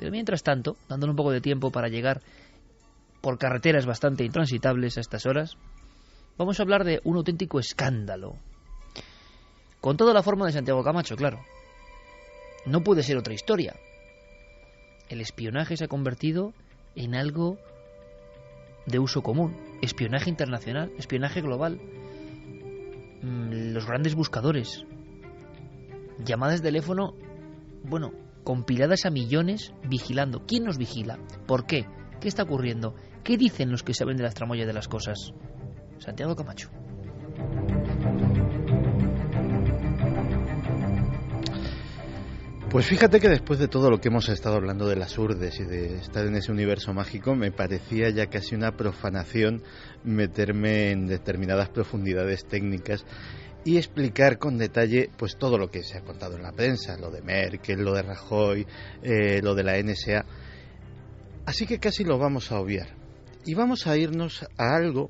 Pero mientras tanto, dándole un poco de tiempo para llegar por carreteras bastante intransitables a estas horas, vamos a hablar de un auténtico escándalo. Con toda la forma de Santiago Camacho, claro. No puede ser otra historia. El espionaje se ha convertido en algo de uso común. Espionaje internacional, espionaje global. Los grandes buscadores. Llamadas de teléfono, bueno, compiladas a millones, vigilando. ¿Quién nos vigila? ¿Por qué? ¿Qué está ocurriendo? ¿Qué dicen los que saben de las tramoyas de las cosas? Santiago Camacho. Pues fíjate que después de todo lo que hemos estado hablando de las urdes y de estar en ese universo mágico, me parecía ya casi una profanación meterme en determinadas profundidades técnicas y explicar con detalle pues todo lo que se ha contado en la prensa, lo de Merkel, lo de Rajoy, lo de la NSA. Así que casi lo vamos a obviar. Y vamos a irnos a algo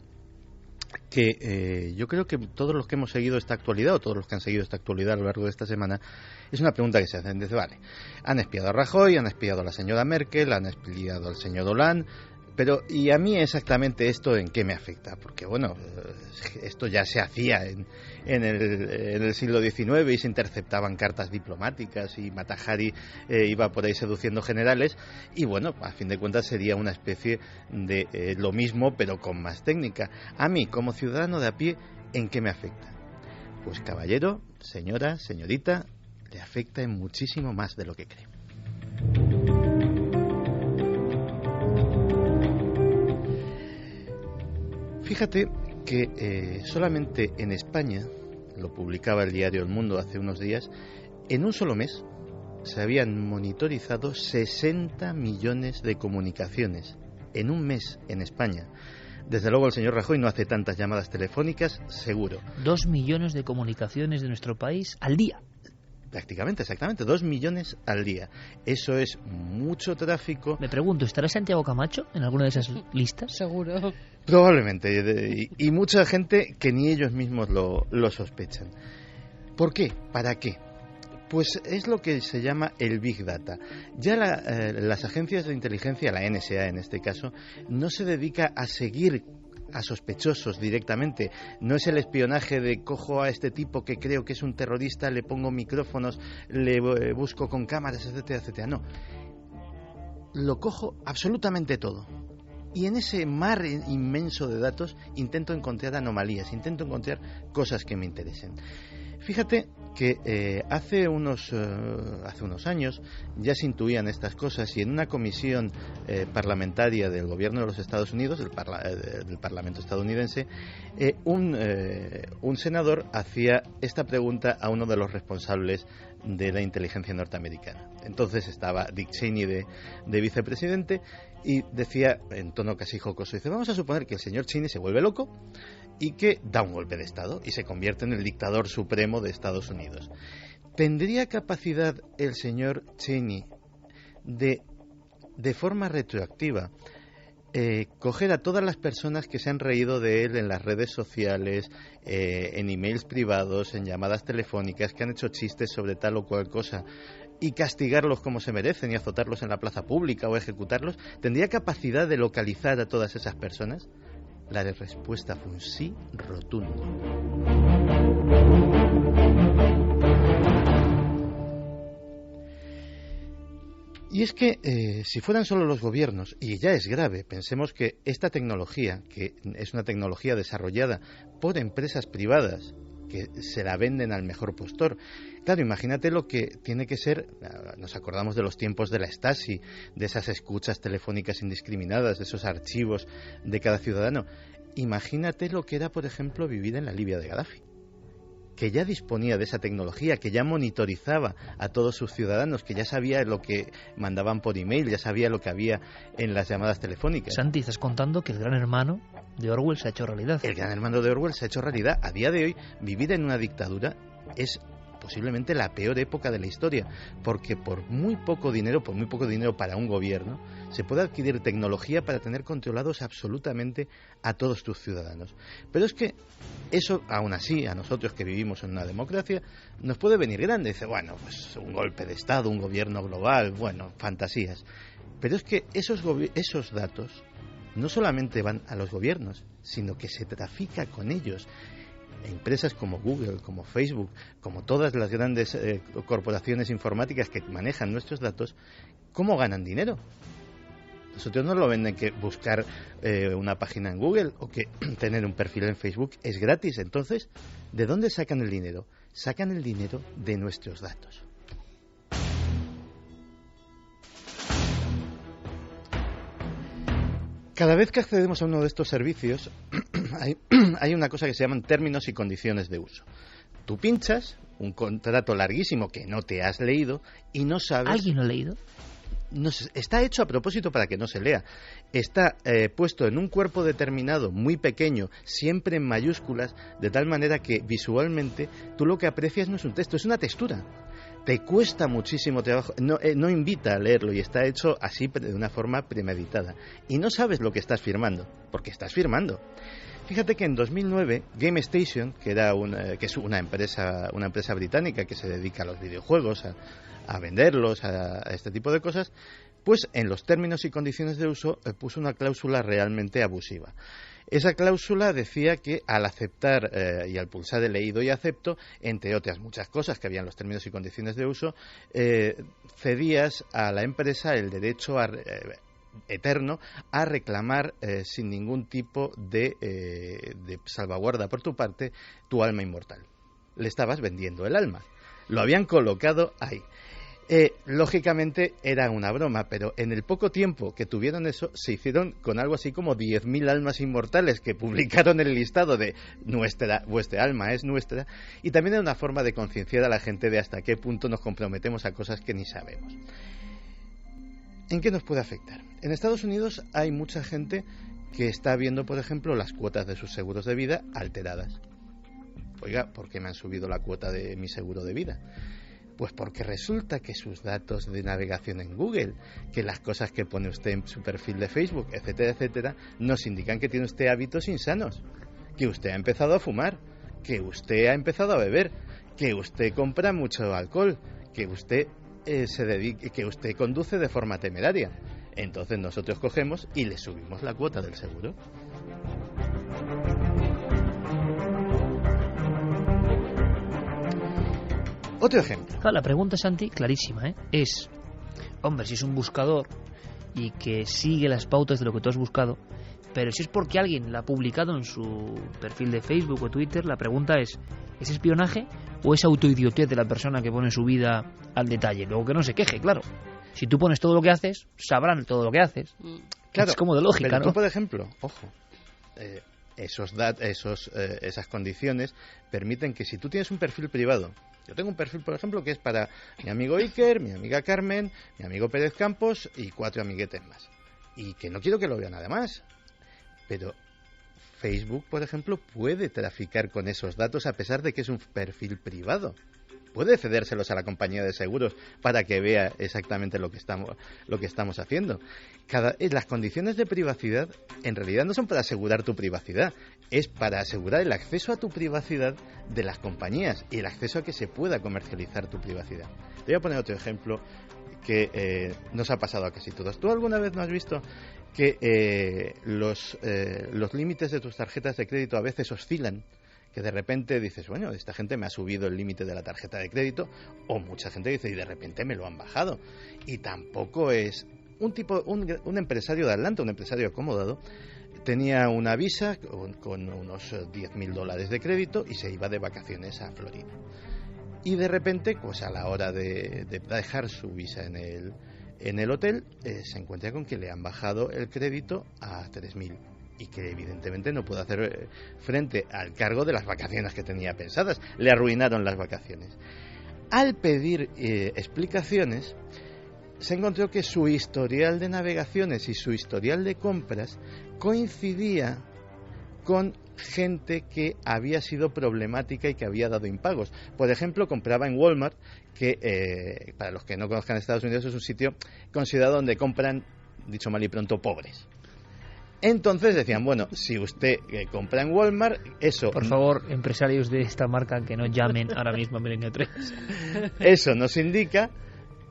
que yo creo que todos los que hemos seguido esta actualidad, o todos los que han seguido esta actualidad a lo largo de esta semana, es una pregunta que se hacen. Dice, vale, han espiado a Rajoy, han espiado a la señora Merkel, han espiado al señor Hollande, pero ¿y a mí exactamente esto en qué me afecta? Porque bueno, esto ya se hacía en el siglo XIX y se interceptaban cartas diplomáticas y Mata Hari iba por ahí seduciendo generales y bueno, a fin de cuentas sería una especie de lo mismo pero con más técnica. A mí, como ciudadano de a pie, ¿en qué me afecta? Pues caballero, señora, señorita, le afecta en muchísimo más de lo que cree. Fíjate que solamente en España, lo publicaba el diario El Mundo hace unos días, en un solo mes se habían monitorizado 60 millones de comunicaciones. En un mes en España. Desde luego el señor Rajoy no hace tantas llamadas telefónicas, seguro. 2 millones de comunicaciones de nuestro país al día. Prácticamente, exactamente, 2 millones al día. Eso es mucho tráfico. Me pregunto, ¿estará Santiago Camacho en alguna de esas listas? Seguro. Probablemente, y mucha gente que ni ellos mismos lo sospechan. ¿Por qué? ¿Para qué? Pues es lo que se llama el Big Data. Ya las agencias de inteligencia, la NSA en este caso, no se dedica a seguir a sospechosos directamente. No es el espionaje de cojo a este tipo que creo que es un terrorista, le pongo micrófonos, le busco con cámaras, etcétera, etcétera. No. Lo cojo absolutamente todo. Y en ese mar inmenso de datos intento encontrar anomalías, intento encontrar cosas que me interesen. Fíjate que hace unos años ya se intuían estas cosas y en una comisión parlamentaria del gobierno de los Estados Unidos, del Parlamento estadounidense, un senador hacía esta pregunta a uno de los responsables de la inteligencia norteamericana. Entonces estaba Dick Cheney de vicepresidente y decía en tono casi jocoso, dice, vamos a suponer que el señor Cheney se vuelve loco y que da un golpe de Estado y se convierte en el dictador supremo de Estados Unidos. ¿Tendría capacidad el señor Cheney de forma retroactiva coger a todas las personas que se han reído de él en las redes sociales, en emails privados, en llamadas telefónicas, que han hecho chistes sobre tal o cual cosa, y castigarlos como se merecen y azotarlos en la plaza pública o ejecutarlos? ¿Tendría capacidad de localizar a todas esas personas? La respuesta fue un sí rotundo. Y es que si fueran solo los gobiernos, y ya es grave, pensemos que esta tecnología, que es una tecnología desarrollada por empresas privadas, que se la venden al mejor postor. Claro, imagínate lo que tiene que ser, nos acordamos de los tiempos de la Stasi, de esas escuchas telefónicas indiscriminadas, de esos archivos de cada ciudadano. Imagínate lo que era, por ejemplo, vivir en la Libia de Gaddafi, que ya disponía de esa tecnología, que ya monitorizaba a todos sus ciudadanos, que ya sabía lo que mandaban por email, ya sabía lo que había en las llamadas telefónicas. Santi, estás contando que el gran hermano de Orwell se ha hecho realidad. El gran hermano de Orwell se ha hecho realidad. A día de hoy, vivir en una dictadura es posiblemente la peor época de la historia, porque por muy poco dinero para un gobierno, se puede adquirir tecnología para tener controlados absolutamente a todos tus ciudadanos. Pero es que eso, aún así, a nosotros que vivimos en una democracia, nos puede venir grande. Dice, bueno, pues un golpe de Estado, un gobierno global, bueno, fantasías. Pero es que esos datos no solamente van a los gobiernos, sino que se trafica con ellos. Empresas como Google, como Facebook, como todas las grandes corporaciones informáticas que manejan nuestros datos, ¿cómo ganan dinero? Nosotros no lo venden que buscar una página en Google o que tener un perfil en Facebook es gratis. Entonces, ¿de dónde sacan el dinero? Sacan el dinero de nuestros datos. Cada vez que accedemos a uno de estos servicios, hay una cosa que se llaman términos y condiciones de uso. Tú pinchas un contrato larguísimo que no te has leído y no sabes... ¿Alguien lo ha leído? No, está hecho a propósito para que no se lea. Está puesto en un cuerpo determinado, muy pequeño, siempre en mayúsculas, de tal manera que visualmente tú lo que aprecias no es un texto, es una textura. Te cuesta muchísimo trabajo, no invita a leerlo y está hecho así de una forma premeditada. Y no sabes lo que estás firmando, porque estás firmando. Fíjate que en 2009 GameStation, que es una empresa británica que se dedica a los videojuegos, a venderlos, a este tipo de cosas, pues en los términos y condiciones de uso puso una cláusula realmente abusiva. Esa cláusula decía que al aceptar y al pulsar el leído y acepto, entre otras muchas cosas que había en los términos y condiciones de uso, cedías a la empresa el derecho eterno a reclamar sin ningún tipo de salvaguarda por tu parte tu alma inmortal. Le estabas vendiendo el alma. Lo habían colocado ahí. Lógicamente era una broma, pero en el poco tiempo que tuvieron eso, se hicieron con algo así como 10.000 almas inmortales que publicaron el listado de vuestra alma es nuestra, y también era una forma de concienciar a la gente de hasta qué punto nos comprometemos a cosas que ni sabemos. ¿En qué nos puede afectar? En Estados Unidos hay mucha gente que está viendo, por ejemplo, las cuotas de sus seguros de vida alteradas. Oiga, ¿por qué me han subido la cuota de mi seguro de vida? Pues porque resulta que sus datos de navegación en Google, que las cosas que pone usted en su perfil de Facebook, etcétera, etcétera, nos indican que tiene usted hábitos insanos, que usted ha empezado a fumar, que usted ha empezado a beber, que usted compra mucho alcohol, que usted que usted conduce de forma temeraria. Entonces nosotros cogemos y le subimos la cuota del seguro. Otro ejemplo. Claro, la pregunta, Santi, clarísima, es, hombre, si es un buscador y que sigue las pautas de lo que tú has buscado, pero si es porque alguien la ha publicado en su perfil de Facebook o Twitter, la pregunta ¿es espionaje o es autoidiotez de la persona que pone su vida al detalle? Luego que no se queje, claro. Si tú pones todo lo que haces, sabrán todo lo que haces. Claro, es como de lógica, pero ¿no? Tú, por ejemplo, ojo, esas condiciones permiten que si tú tienes un perfil privado, yo tengo un perfil, por ejemplo, que es para mi amigo Iker, mi amiga Carmen, mi amigo Pérez Campos y 4 amiguetes más. Y que no quiero que lo vean nada más. Pero Facebook, por ejemplo, puede traficar con esos datos a pesar de que es un perfil privado. Puede cedérselos a la compañía de seguros para que vea exactamente lo que estamos haciendo. Las condiciones de privacidad en realidad no son para asegurar tu privacidad, es para asegurar el acceso a tu privacidad de las compañías y el acceso a que se pueda comercializar tu privacidad. Te voy a poner otro ejemplo que nos ha pasado a casi todos. ¿Tú alguna vez no has visto que los límites de tus tarjetas de crédito a veces oscilan? Que de repente dices, bueno, esta gente me ha subido el límite de la tarjeta de crédito, o mucha gente dice, y de repente me lo han bajado. Y tampoco es un empresario de Atlanta, un empresario acomodado, tenía una visa con unos $10.000 de crédito y se iba de vacaciones a Florida. Y de repente, pues a la hora de dejar su visa en el hotel, se encuentra con que le han bajado el crédito a 3.000. Y que evidentemente no puede hacer frente al cargo de las vacaciones que tenía pensadas. Le arruinaron las vacaciones. Al pedir explicaciones, se encontró que su historial de navegaciones y su historial de compras coincidía con gente que había sido problemática y que había dado impagos. Por ejemplo, compraba en Walmart, que para los que no conozcan Estados Unidos es un sitio considerado donde compran, dicho mal y pronto, pobres. Entonces decían, bueno, si usted compra en Walmart, eso... Por favor, empresarios de esta marca, que no llamen ahora mismo a Milenio 3. Eso nos indica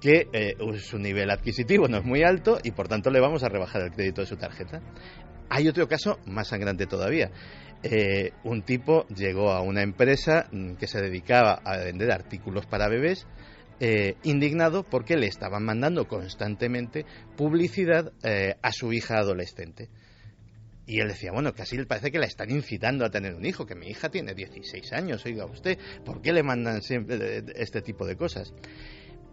que su nivel adquisitivo no es muy alto y por tanto le vamos a rebajar el crédito de su tarjeta. Hay otro caso más sangrante todavía. Un tipo llegó a una empresa que se dedicaba a vender artículos para bebés, indignado porque le estaban mandando constantemente publicidad a su hija adolescente. Y él decía, bueno, casi le parece que la están incitando a tener un hijo, que mi hija tiene 16 años, oiga usted, ¿por qué le mandan siempre este tipo de cosas?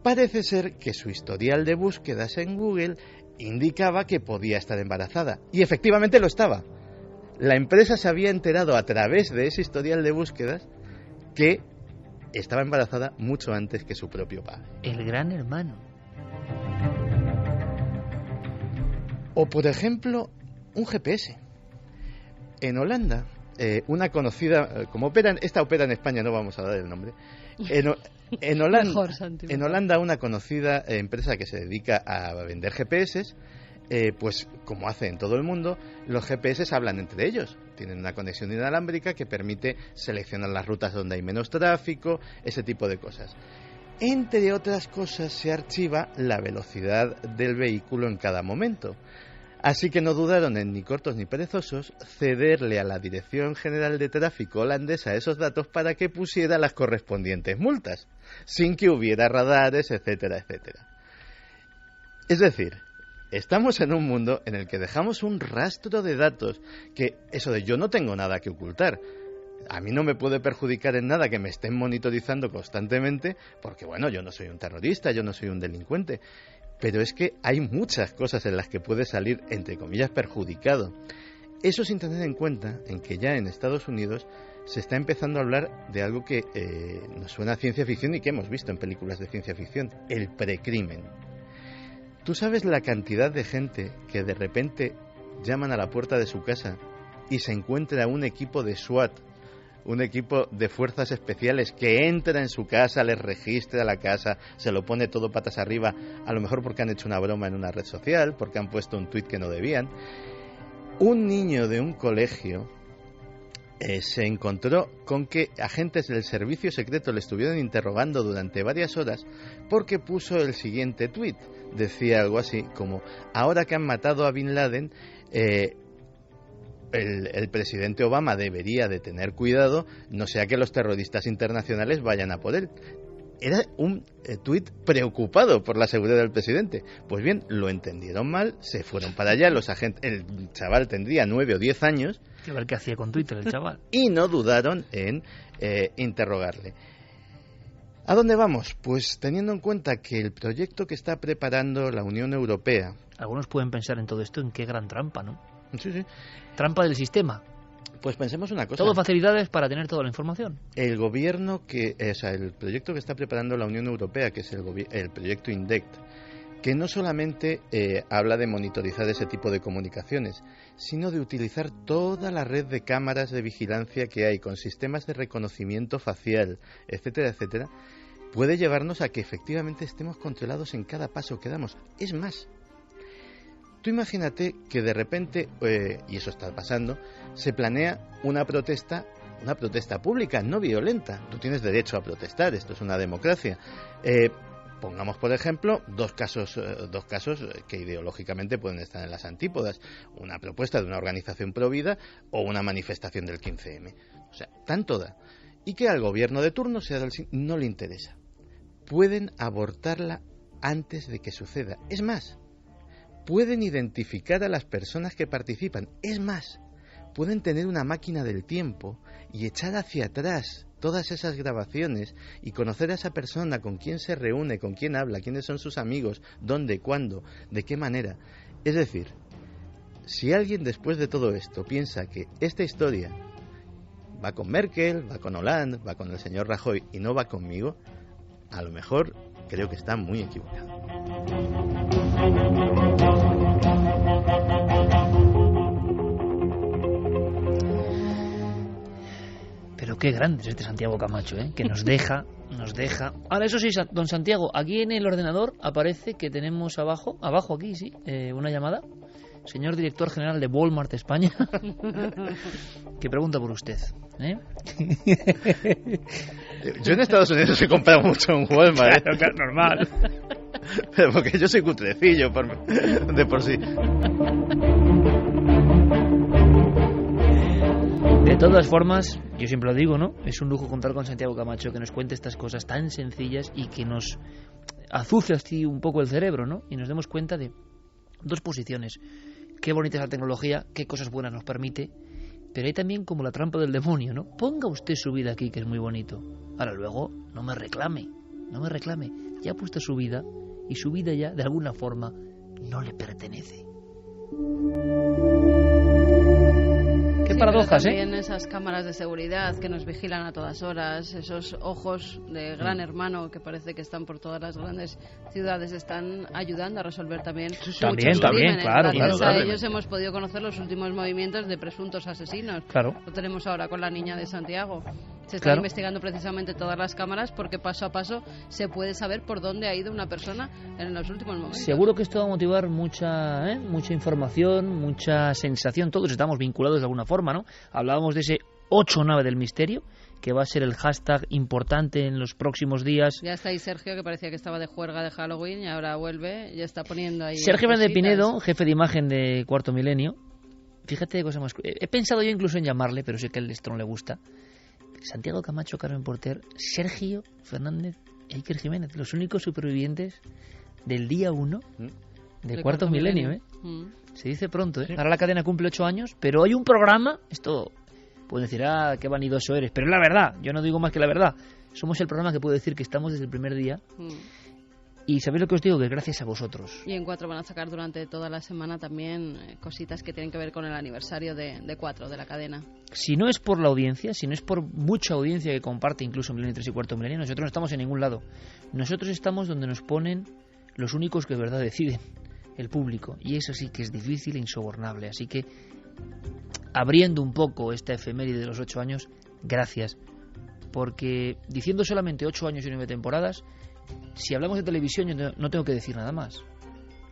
Parece ser que su historial de búsquedas en Google indicaba que podía estar embarazada, y efectivamente lo estaba. La empresa se había enterado a través de ese historial de búsquedas que estaba embarazada mucho antes que su propio padre. El gran hermano. O, por ejemplo, un GPS. En Holanda, una conocida, esta opera en España, no vamos a dar el nombre. En Holanda, una conocida empresa que se dedica a vender GPS, pues como hace en todo el mundo, los GPS hablan entre ellos. Tienen una conexión inalámbrica que permite seleccionar las rutas donde hay menos tráfico, ese tipo de cosas. Entre otras cosas, se archiva la velocidad del vehículo en cada momento. Así que no dudaron en, ni cortos ni perezosos, cederle a la Dirección General de Tráfico holandesa esos datos para que pusiera las correspondientes multas, sin que hubiera radares, etcétera, etcétera. Es decir, estamos en un mundo en el que dejamos un rastro de datos que, eso de yo no tengo nada que ocultar, a mí no me puede perjudicar en nada que me estén monitorizando constantemente, porque bueno, yo no soy un terrorista, yo no soy un delincuente. Pero es que hay muchas cosas en las que puede salir, entre comillas, perjudicado. Eso sin tener en cuenta en que ya en Estados Unidos se está empezando a hablar de algo que nos suena a ciencia ficción y que hemos visto en películas de ciencia ficción, el precrimen. ¿Tú sabes la cantidad de gente que de repente llaman a la puerta de su casa y se encuentra un equipo de SWAT, un equipo de fuerzas especiales que entra en su casa, les registra la casa, se lo pone todo patas arriba, a lo mejor porque han hecho una broma en una red social, porque han puesto un tuit que no debían? Un niño de un colegio se encontró con que agentes del servicio secreto le estuvieron interrogando durante varias horas porque puso el siguiente tuit. Decía algo así como: ahora que han matado a Bin Laden, el presidente Obama debería de tener cuidado, no sea que los terroristas internacionales vayan a por él. Era un tuit preocupado por la seguridad del presidente. Pues bien, lo entendieron mal, se fueron para allá, los agentes, el chaval tendría 9 o 10 años. A ver qué hacía con Twitter el chaval. Y no dudaron en interrogarle. ¿A dónde vamos? Pues teniendo en cuenta que el proyecto que está preparando la Unión Europea... Algunos pueden pensar en todo esto, en qué gran trampa, ¿no? Sí, sí. Trampa del sistema. Pues pensemos una cosa. Todo facilidades para tener toda la información. El gobierno el proyecto que está preparando la Unión Europea, que es el proyecto INDECT, que no solamente habla de monitorizar ese tipo de comunicaciones, sino de utilizar toda la red de cámaras de vigilancia que hay, con sistemas de reconocimiento facial, etcétera, etcétera, puede llevarnos a que efectivamente estemos controlados en cada paso que damos. Es más, tú imagínate que de repente, y eso está pasando, se planea una protesta pública, no violenta. Tú tienes derecho a protestar, esto es una democracia. Pongamos, por ejemplo, dos casos que ideológicamente pueden estar en las antípodas. Una propuesta de una organización provida o una manifestación del 15M. O sea, tan toda. Y que al gobierno de turno no le interesa. Pueden abortarla antes de que suceda. Es más, pueden identificar a las personas que participan. Es más, pueden tener una máquina del tiempo y echar hacia atrás todas esas grabaciones y conocer a esa persona, con quién se reúne, con quién habla, quiénes son sus amigos, dónde, cuándo, de qué manera. Es decir, si alguien después de todo esto piensa que esta historia va con Merkel, va con Hollande, va con el señor Rajoy y no va conmigo, a lo mejor creo que está muy equivocado. qué grande es este Santiago Camacho, que nos deja. Ahora, eso sí, don Santiago, aquí en el ordenador aparece que tenemos abajo aquí, sí, una llamada. Señor director general de Walmart España, que pregunta por usted. Yo en Estados Unidos he comprado mucho en Walmart. Claro, normal. Pero porque yo soy cutrecillo de por sí. De todas formas, yo siempre lo digo, ¿no? Es un lujo contar con Santiago Camacho, que nos cuente estas cosas tan sencillas y que nos azuce así un poco el cerebro, ¿no? Y nos demos cuenta de dos posiciones. Qué bonita es la tecnología, qué cosas buenas nos permite, pero hay también como la trampa del demonio, ¿no? Ponga usted su vida aquí, que es muy bonito. Ahora luego, no me reclame. Ya ha puesto su vida, y su vida ya, de alguna forma, no le pertenece. Qué paradojas, pero también esas cámaras de seguridad que nos vigilan a todas horas, esos ojos de gran hermano que parece que están por todas las grandes ciudades, están ayudando a resolver también muchos crímenes. Claro. Gracias a ellos hemos podido conocer los últimos movimientos de presuntos asesinos. Claro. Lo tenemos ahora con la niña de Santiago. Se están investigando precisamente todas las cámaras porque paso a paso se puede saber por dónde ha ido una persona en los últimos momentos. Seguro que esto va a motivar mucha información, mucha sensación. Todos estamos vinculados de alguna forma, ¿no? Hablábamos de ese 8 nave del misterio, que va a ser el hashtag importante en los próximos días. Ya está ahí Sergio, que parecía que estaba de juerga de Halloween y ahora vuelve, ya está poniendo ahí Sergio Fernández Pinedo, jefe de imagen de Cuarto Milenio. Fíjate de cosa más. He pensado yo incluso en llamarle, pero sé que esto no le gusta. Santiago Camacho, Carmen Porter, Sergio Fernández e Iker Jiménez, los únicos supervivientes del día 1 de Cuarto Milenio. Se dice pronto, Sí. Ahora la cadena cumple 8 años, pero hay un programa, esto puede decir, qué vanidoso eres, pero es la verdad, yo no digo más que la verdad. Somos el programa que puede decir que estamos desde el primer día. Y ¿sabéis lo que os digo? Que gracias a vosotros. Y en 4 van a sacar durante toda la semana también cositas que tienen que ver con el aniversario de 4, de la cadena. Si no es por la audiencia, si no es por mucha audiencia que comparte incluso Milenio 3 y Cuarto Milenio, nosotros no estamos en ningún lado. Nosotros estamos donde nos ponen los únicos que de verdad deciden, el público. Y eso sí que es difícil e insobornable. Así que, abriendo un poco esta efeméride de los 8 años, gracias. Porque diciendo solamente 8 años y 9 temporadas... Si hablamos de televisión, yo no tengo que decir nada más.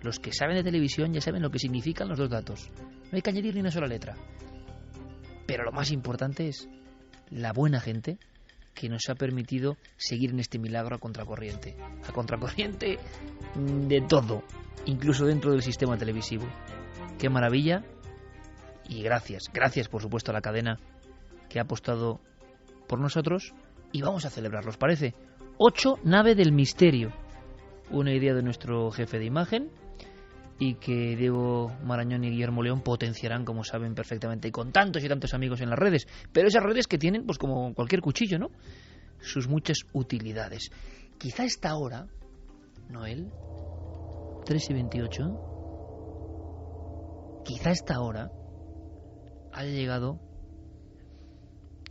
Los que saben de televisión ya saben lo que significan los dos datos. No hay que añadir ni una sola letra. Pero lo más importante es la buena gente que nos ha permitido seguir en este milagro a contracorriente. A contracorriente de todo, incluso dentro del sistema televisivo. Qué maravilla. Y gracias por supuesto a la cadena que ha apostado por nosotros. Y vamos a celebrarlo, ¿os parece? 8 nave del misterio, una idea de nuestro jefe de imagen y que Diego Marañón y Guillermo León potenciarán, como saben perfectamente, y con tantos y tantos amigos en las redes, pero esas redes que tienen, pues como cualquier cuchillo, ¿no? Sus muchas utilidades. Quizá esta hora, Noel, 3:28, quizá esta hora haya llegado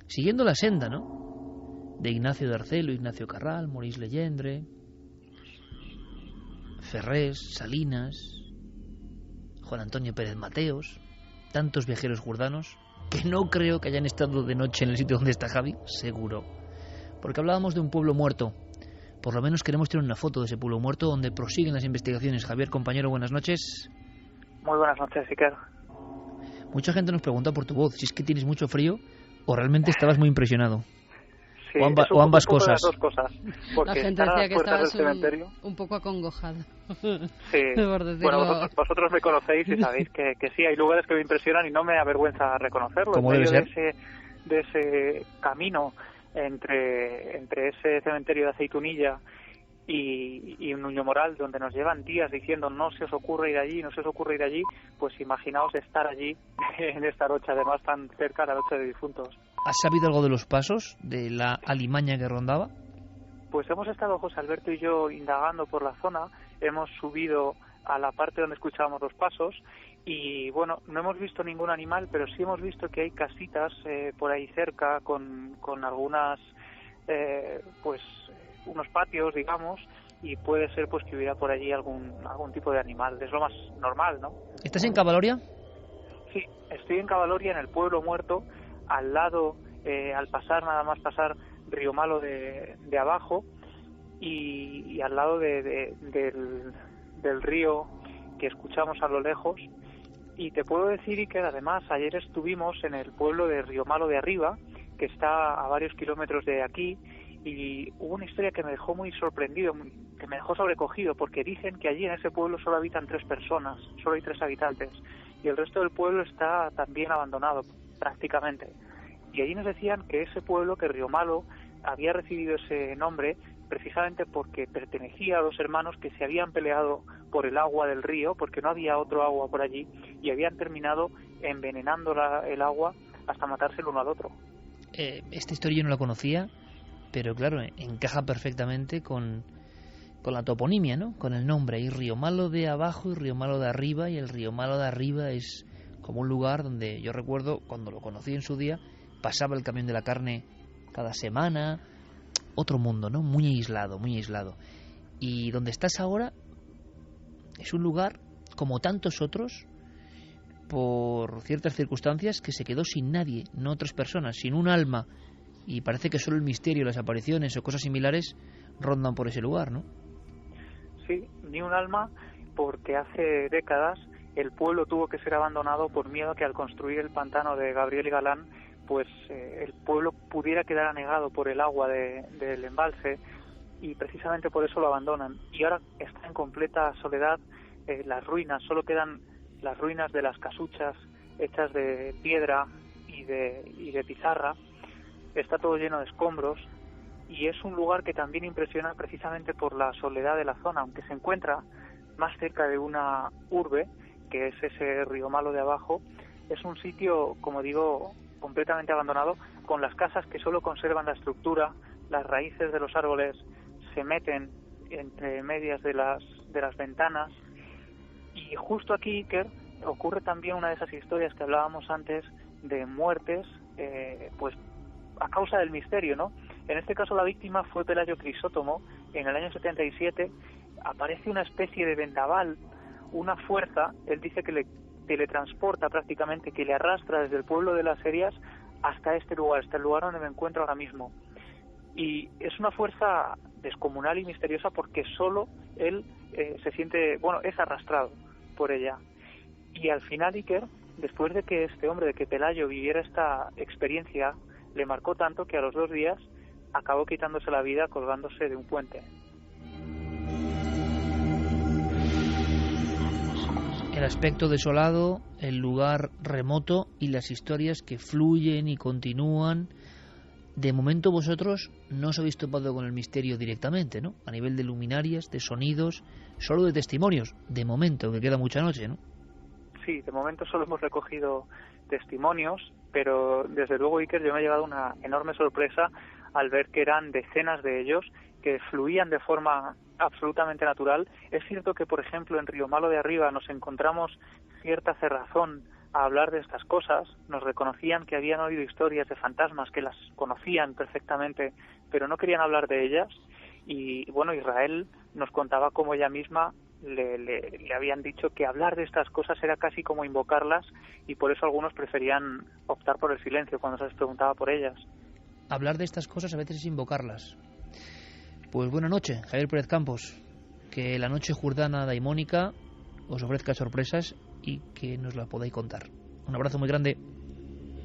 siguiendo la senda, ¿no?, de Ignacio de Arcelo, Ignacio Carral, Maurice Legendre, Ferrés, Salinas, Juan Antonio Pérez Mateos, tantos viajeros jurdanos que no creo que hayan estado de noche en el sitio donde está Javi, seguro, porque hablábamos de un pueblo muerto. Por lo menos queremos tener una foto de ese pueblo muerto donde prosiguen las investigaciones. Javier, compañero, buenas noches. Muy buenas noches, Iker. Mucha gente nos pregunta por tu voz, si es que tienes mucho frío o realmente estabas muy impresionado. Sí, o ambas cosas. Las dos cosas. La gente decía que estabas un poco acongojado. Sí. Bueno, vosotros me conocéis y sabéis que sí, hay lugares que me impresionan y no me avergüenza reconocerlo. ¿Cómo debe ser? De ese camino entre ese cementerio de Aceitunilla y un Nuño Moral, donde nos llevan días diciendo no se os ocurre ir allí, pues imaginaos estar allí en esta noche, además tan cerca de la noche de difuntos. ¿Has sabido algo de los pasos, de la alimaña que rondaba? Pues hemos estado, José Alberto y yo, indagando por la zona, hemos subido a la parte donde escuchábamos los pasos y, bueno, no hemos visto ningún animal, pero sí hemos visto que hay casitas por ahí cerca con algunas, pues, unos patios, digamos, y puede ser pues que hubiera por allí algún tipo de animal. Es lo más normal, ¿no? ¿Estás en Cavaloria? Sí, estoy en Cavaloria, en el pueblo muerto, al lado al pasar, nada más pasar Río Malo de abajo, y al lado del río que escuchamos a lo lejos. Y te puedo decir que además ayer estuvimos en el pueblo de Río Malo de Arriba, que está a varios kilómetros de aquí, y hubo una historia que me dejó muy sorprendido, que me dejó sobrecogido, porque dicen que allí en ese pueblo solo habitan 3 personas, solo hay 3 habitantes, y el resto del pueblo está también abandonado prácticamente. Y allí nos decían que ese pueblo, que Río Malo, había recibido ese nombre precisamente porque pertenecía a 2 hermanos que se habían peleado por el agua del río, porque no había otro agua por allí, y habían terminado envenenando el agua hasta matarse el uno al otro. Esta historia yo no la conocía, pero claro, encaja perfectamente con la toponimia, ¿no? Con el nombre. Hay Río Malo de abajo y Río Malo de arriba, y el Río Malo de arriba es como un lugar donde yo recuerdo, cuando lo conocí en su día, pasaba el camión de la carne cada semana. Otro mundo, ¿no? Muy aislado, muy aislado. Y donde estás ahora es un lugar, como tantos otros, por ciertas circunstancias, que se quedó sin nadie, no otras personas, sin un alma. Y parece que solo el misterio, las apariciones o cosas similares rondan por ese lugar, ¿no? Sí, ni un alma, porque hace décadas el pueblo tuvo que ser abandonado por miedo a que al construir el pantano de Gabriel y Galán, pues el pueblo pudiera quedar anegado por el agua del embalse, y precisamente por eso lo abandonan. Y ahora está en completa soledad, las ruinas, solo quedan las ruinas de las casuchas hechas de piedra y de pizarra. Está todo lleno de escombros, y es un lugar que también impresiona precisamente por la soledad de la zona, aunque se encuentra más cerca de una urbe, que es ese Río Malo de abajo. Es un sitio, como digo, completamente abandonado, con las casas que solo conservan la estructura, las raíces de los árboles se meten entre medias de las ventanas. Y justo aquí, Iker, ocurre también una de esas historias que hablábamos antes de muertes, pues a causa del misterio, ¿no? En este caso la víctima fue Pelayo Crisótomo. En el año 77 aparece una especie de vendaval, una fuerza, él dice que le teletransporta prácticamente, que le arrastra desde el pueblo de Las Herías hasta este lugar donde me encuentro ahora mismo. Y es una fuerza descomunal y misteriosa, porque solo él se siente, es arrastrado por ella. Y al final, Iker, después de que este hombre, de que Pelayo viviera esta experiencia, le marcó tanto que a los 2 días acabó quitándose la vida colgándose de un puente. El aspecto desolado, el lugar remoto y las historias que fluyen y continúan. De momento vosotros no os habéis topado con el misterio directamente, ¿no? A nivel de luminarias, de sonidos, solo de testimonios, de momento, que queda mucha noche, ¿no? Sí, de momento solo hemos recogido testimonios, pero desde luego, Iker, yo me he llevado una enorme sorpresa al ver que eran decenas de ellos, que fluían de forma absolutamente natural. Es cierto que, por ejemplo, en Río Malo de Arriba nos encontramos cierta cerrazón a hablar de estas cosas. Nos reconocían que habían oído historias de fantasmas, que las conocían perfectamente, pero no querían hablar de ellas. Y bueno, Israel nos contaba cómo ella misma le habían dicho que hablar de estas cosas era casi como invocarlas, y por eso algunos preferían optar por el silencio cuando se les preguntaba por ellas. Hablar de estas cosas a veces es invocarlas. Pues buena noche, Javier Pérez Campos. Que la noche jordana daimónica os ofrezca sorpresas y que nos las podáis contar. Un abrazo muy grande.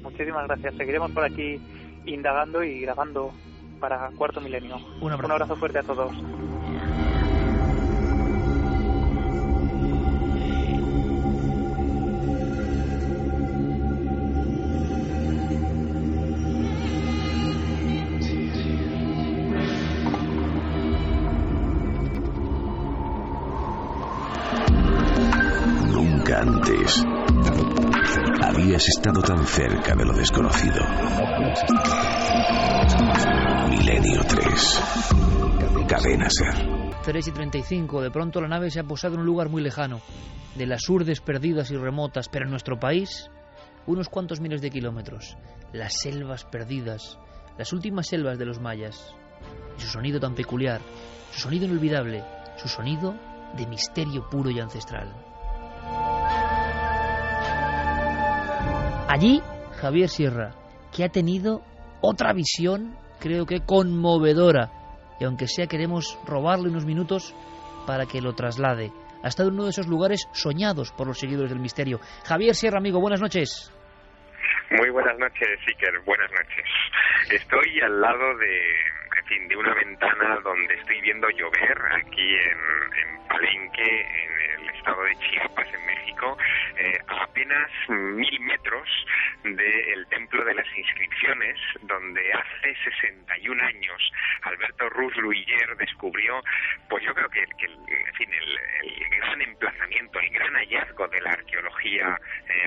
Muchísimas gracias. Seguiremos por aquí indagando y grabando para Cuarto Milenio. Un abrazo fuerte a todos. Antes habías estado tan cerca de lo desconocido. Milenio 3. Cadena Ser. 3:35. De pronto la nave se ha posado en un lugar muy lejano, de las urdes perdidas y remotas, pero en nuestro país, unos cuantos miles de kilómetros. Las selvas perdidas, las últimas selvas de los mayas. Y su sonido tan peculiar, su sonido inolvidable, su sonido de misterio puro y ancestral. Allí, Javier Sierra, que ha tenido otra visión, creo que conmovedora, y aunque sea queremos robarle unos minutos para que lo traslade. Ha estado en uno de esos lugares soñados por los seguidores del misterio. Javier Sierra, amigo, buenas noches. Muy buenas noches, Iker, buenas noches. Estoy al lado de una ventana donde estoy viendo llover aquí en Palenque, en el estado de Chiapas, en México, a apenas 1000 metros del Templo de las Inscripciones, donde hace 61 años Alberto Ruz Luiller descubrió, pues yo creo que el gran emplazamiento, el gran hallazgo de la arqueología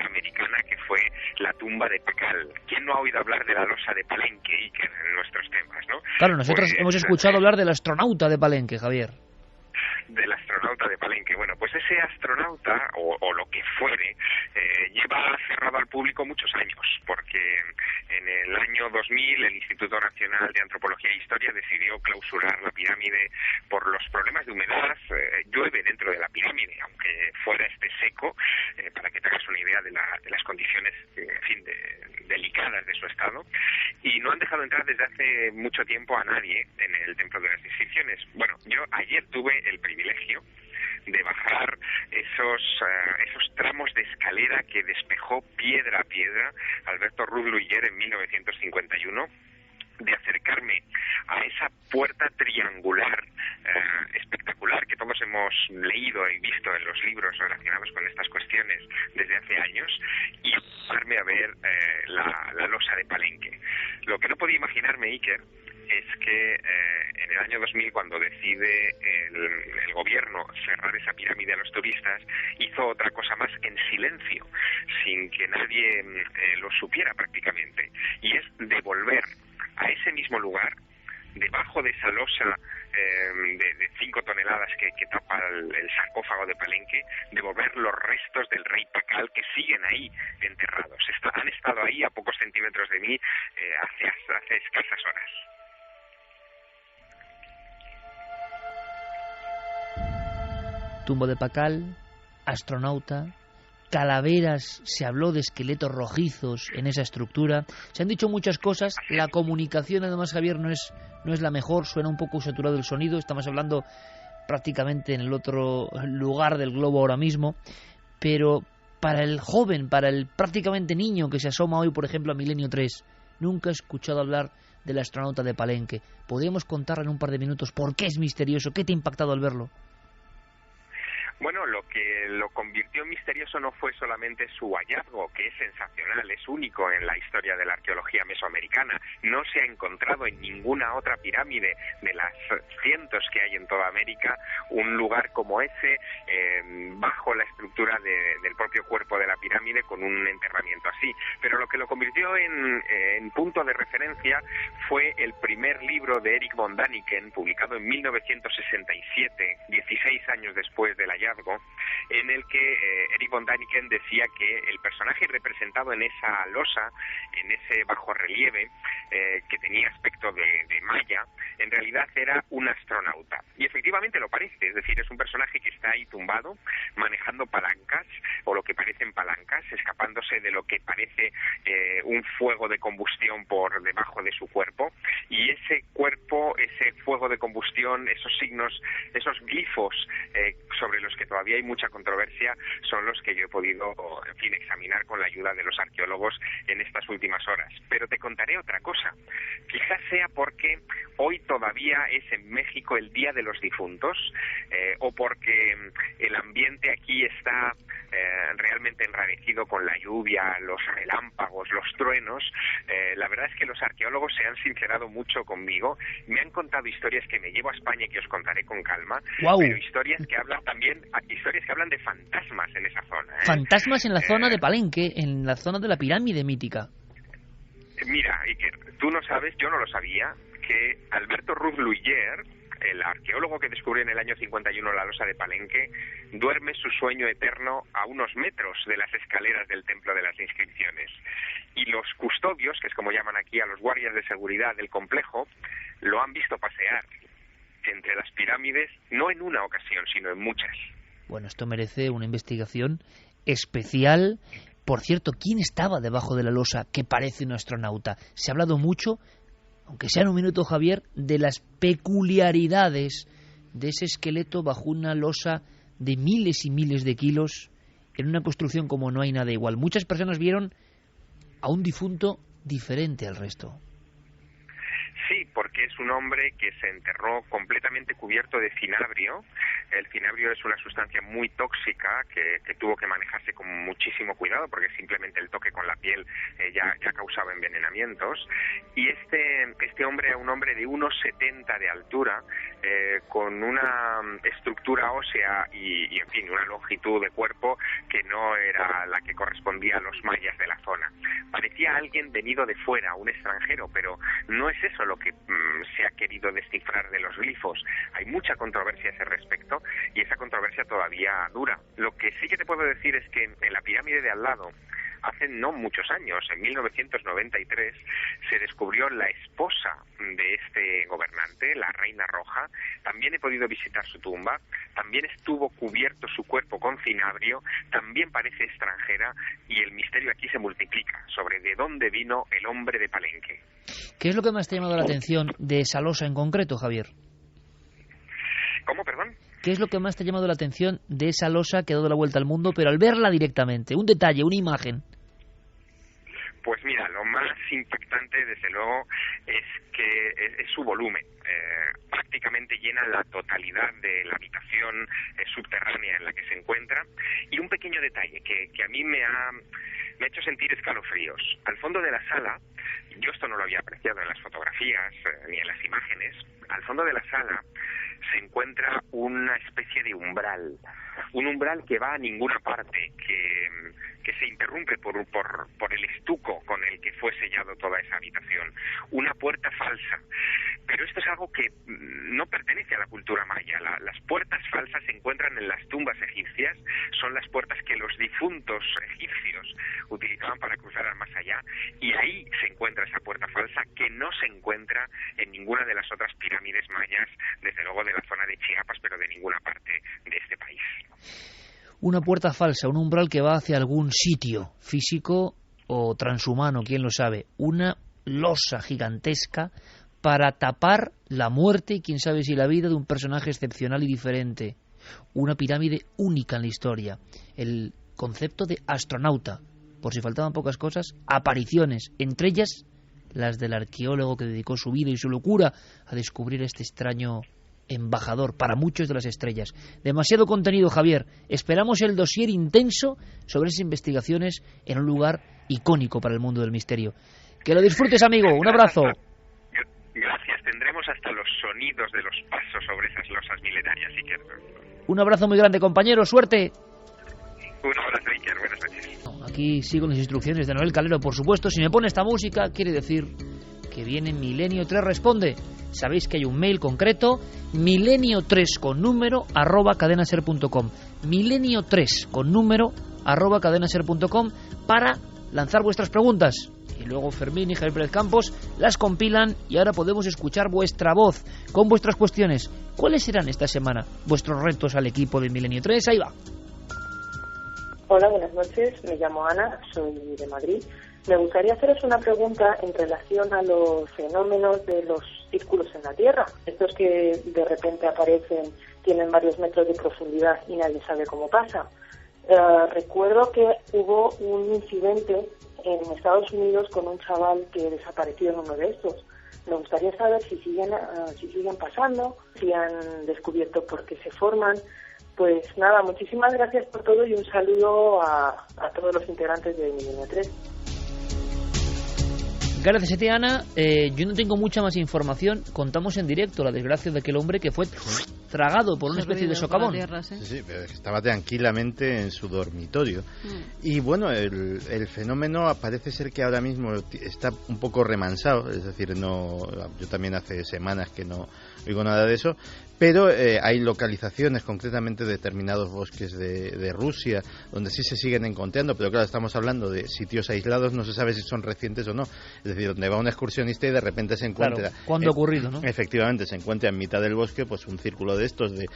americana, que fue la tumba de Pacal. ¿Quién no ha oído hablar de la losa de Palenque, Iker, en nuestros temas, no? Claro, nosotros hemos escuchado hablar del astronauta de Palenque, Javier. Del astronauta de Palenque. Bueno, pues ese astronauta, o lo que fuere, lleva cerrado al público muchos años, porque en el año 2000 el Instituto Nacional de Antropología e Historia decidió clausurar la pirámide por los problemas de humedad. Llueve dentro de la pirámide, aunque fuera esté seco, para que te hagas una idea de las condiciones, delicadas de su estado, y no han dejado entrar desde hace mucho tiempo a nadie en el Templo de las Inscripciones. Bueno, yo ayer tuve el privilegio de bajar esos tramos de escalera que despejó piedra a piedra Alberto Ruz Luiller en 1951, de acercarme a esa puerta triangular espectacular que todos hemos leído y visto en los libros relacionados con estas cuestiones desde hace años, y darme a ver la losa de Palenque. Lo que no podía imaginarme, Iker, es que en el año 2000, cuando decide el gobierno cerrar esa pirámide a los turistas, hizo otra cosa más en silencio, sin que nadie lo supiera prácticamente, y es devolver a ese mismo lugar, debajo de esa losa de 5 toneladas que tapa el sarcófago de Palenque, devolver los restos del rey Pacal, que siguen ahí enterrados. Han estado ahí a pocos centímetros de mí hace escasas horas. Tumba de Pacal, astronauta, calaveras, se habló de esqueletos rojizos en esa estructura, se han dicho muchas cosas. La comunicación, además, Javier, no es la mejor, suena un poco saturado el sonido, estamos hablando prácticamente en el otro lugar del globo ahora mismo, pero para el joven, para el prácticamente niño que se asoma hoy, por ejemplo, a Milenio 3, nunca ha escuchado hablar del astronauta de Palenque. ¿Podríamos contar en un par de minutos por qué es misterioso? ¿Qué te ha impactado al verlo? Bueno, lo que lo convirtió en misterioso no fue solamente su hallazgo, que es sensacional, es único en la historia de la arqueología mesoamericana. No se ha encontrado en ninguna otra pirámide de las cientos que hay en toda América un lugar como ese, bajo la estructura del propio cuerpo de la pirámide, con un enterramiento así. Pero lo que lo convirtió en punto de referencia fue el primer libro de Erich von Däniken, publicado en 1967, 16 años después del hallazgo, en el que Erich von Däniken decía que el personaje representado en esa losa, en ese bajorrelieve que tenía aspecto de maya, en realidad era un astronauta. Y efectivamente lo parece, es decir, es un personaje que está ahí tumbado, manejando palancas, o lo que parecen palancas, escapándose de lo que parece un fuego de combustión por debajo de su cuerpo, y ese cuerpo, ese fuego de combustión, esos signos, esos glifos sobre los que todavía hay mucha controversia, son los que yo he podido, examinar con la ayuda de los arqueólogos en estas últimas horas. Pero te contaré otra cosa. Quizás sea porque hoy todavía es en México el Día de los Difuntos, o porque el ambiente aquí está realmente enrarecido con la lluvia, los relámpagos, los truenos. La verdad es que los arqueólogos se han sincerado mucho conmigo, me han contado historias que me llevo a España y que os contaré con calma. ¡Wow! Pero historias que hablan de fantasmas en esa zona. Fantasmas en la zona de Palenque, en la zona de la pirámide mítica. Mira, Iker, tú no sabes, yo no lo sabía, que Alberto Ruz Luiller, el arqueólogo que descubrió en el año 51 la losa de Palenque, duerme su sueño eterno a unos metros de las escaleras del Templo de las Inscripciones. Y los custodios, que es como llaman aquí a los guardias de seguridad del complejo, lo han visto pasear entre las pirámides, no en una ocasión, sino en muchas. Bueno, esto merece una investigación especial Por cierto, ¿quién estaba debajo de la losa que parece un astronauta? Se ha hablado mucho, aunque sea en un minuto, Javier, de las peculiaridades de ese esqueleto bajo una losa de miles y miles de kilos, en una construcción como no hay nada igual. Muchas personas vieron a un difunto diferente al resto. Sí, porque es un hombre que se enterró completamente cubierto de cinabrio. El cinabrio es una sustancia muy tóxica que tuvo que manejarse con muchísimo cuidado porque simplemente el toque con la piel ya causaba envenenamientos. Y este hombre era un hombre de 1,70 de altura, con una estructura ósea y, en fin, una longitud de cuerpo que no era la que correspondía a los mayas de la zona. Parecía alguien venido de fuera, un extranjero, pero no es eso lo que se ha querido descifrar de los glifos. Hay mucha controversia a ese respecto y esa controversia todavía dura. Lo que sí que te puedo decir es que en la pirámide de al lado, hace no muchos años, en 1993, se descubrió la esposa de este gobernante, la Reina Roja. También he podido visitar su tumba, también estuvo cubierto su cuerpo con cinabrio, también parece extranjera y el misterio aquí se multiplica sobre de dónde vino el hombre de Palenque. ¿Qué es lo que más te ha llamado la atención de esa losa en concreto, Javier? ¿Cómo, perdón? ¿Qué es lo que más te ha llamado la atención de esa losa que ha dado la vuelta al mundo, pero al verla directamente? Un detalle, una imagen. Pues mira, lo más impactante, desde luego, es que es su volumen. Prácticamente llena la totalidad de la habitación subterránea en la que se encuentra. Y un pequeño detalle que a mí me ha hecho sentir escalofríos. Al fondo de la sala, yo esto no lo había apreciado en las fotografías ni en las imágenes, al fondo de la sala se encuentra una especie de umbral. Un umbral que va a ninguna parte, que se interrumpe por el estuco con el que fue sellado toda esa habitación. Una puerta falsa. Pero esto es algo que no pertenece a la cultura maya. Las puertas falsas se encuentran en las tumbas egipcias. Son las puertas que los difuntos egipcios utilizaban para cruzar al más allá. Y ahí se encuentra esa puerta falsa que no se encuentra en ninguna de las otras pirámides mayas, desde luego de la zona de Chiapas, pero de ninguna parte de este país. Una puerta falsa, un umbral que va hacia algún sitio físico o transhumano, quién lo sabe. Una losa gigantesca para tapar la muerte y quién sabe si la vida de un personaje excepcional y diferente. Una pirámide única en la historia. El concepto de astronauta, por si faltaban pocas cosas, apariciones, entre ellas las del arqueólogo que dedicó su vida y su locura a descubrir este extraño embajador para muchos de las estrellas. Demasiado contenido, Javier. Esperamos el dossier intenso sobre esas investigaciones en un lugar icónico para el mundo del misterio. Que lo disfrutes, amigo. Un abrazo. Gracias. Tendremos hasta los sonidos de los pasos sobre esas losas milenarias, Iker. Un abrazo muy grande, compañero. Suerte. Un abrazo, Iker. Buenas noches. Aquí sigo las instrucciones de Noel Calero, por supuesto. Si me pone esta música, quiere decir que viene Milenio 3 Responde. Sabéis que hay un mail concreto, milenio3 con número @cadenaser.com. Milenio3 con número @cadenaser.com para lanzar vuestras preguntas. Y luego Fermín y Javier Pérez Campos las compilan y ahora podemos escuchar vuestra voz con vuestras cuestiones. ¿Cuáles serán esta semana vuestros retos al equipo de Milenio 3? Ahí va. Hola, buenas noches. Me llamo Ana, soy de Madrid. Me gustaría haceros una pregunta en relación a los fenómenos de los círculos en la Tierra. Estos que de repente aparecen, tienen varios metros de profundidad y nadie sabe cómo pasa. Recuerdo que hubo un incidente en Estados Unidos con un chaval que desapareció en uno de estos. Me gustaría saber si siguen pasando, si han descubierto por qué se forman. Pues nada, muchísimas gracias por todo y un saludo a todos los integrantes de Milenio 3. Gracias a ti, Ana. Yo no tengo mucha más información. Contamos en directo la desgracia de aquel hombre que fue tragado por una especie de socavón. Sí, pero estaba tranquilamente en su dormitorio. Y bueno, el fenómeno parece ser que ahora mismo está un poco remansado. Es decir, yo también hace semanas que no oigo nada de eso. pero hay localizaciones, concretamente determinados bosques de Rusia, donde sí se siguen encontrando, pero claro, estamos hablando de sitios aislados, no se sabe si son recientes o no, es decir, donde va un excursionista y de repente se encuentra... Claro, ¿cuándo ha ocurrido, no? Efectivamente, se encuentra en mitad del bosque pues un círculo de estos de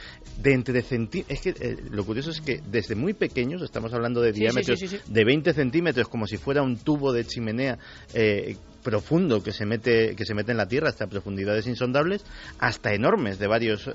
entre centímetros. Es que lo curioso es que desde muy pequeños, estamos hablando de diámetros de 20 centímetros, como si fuera un tubo de chimenea profundo que se mete en la tierra hasta profundidades insondables, hasta enormes de varios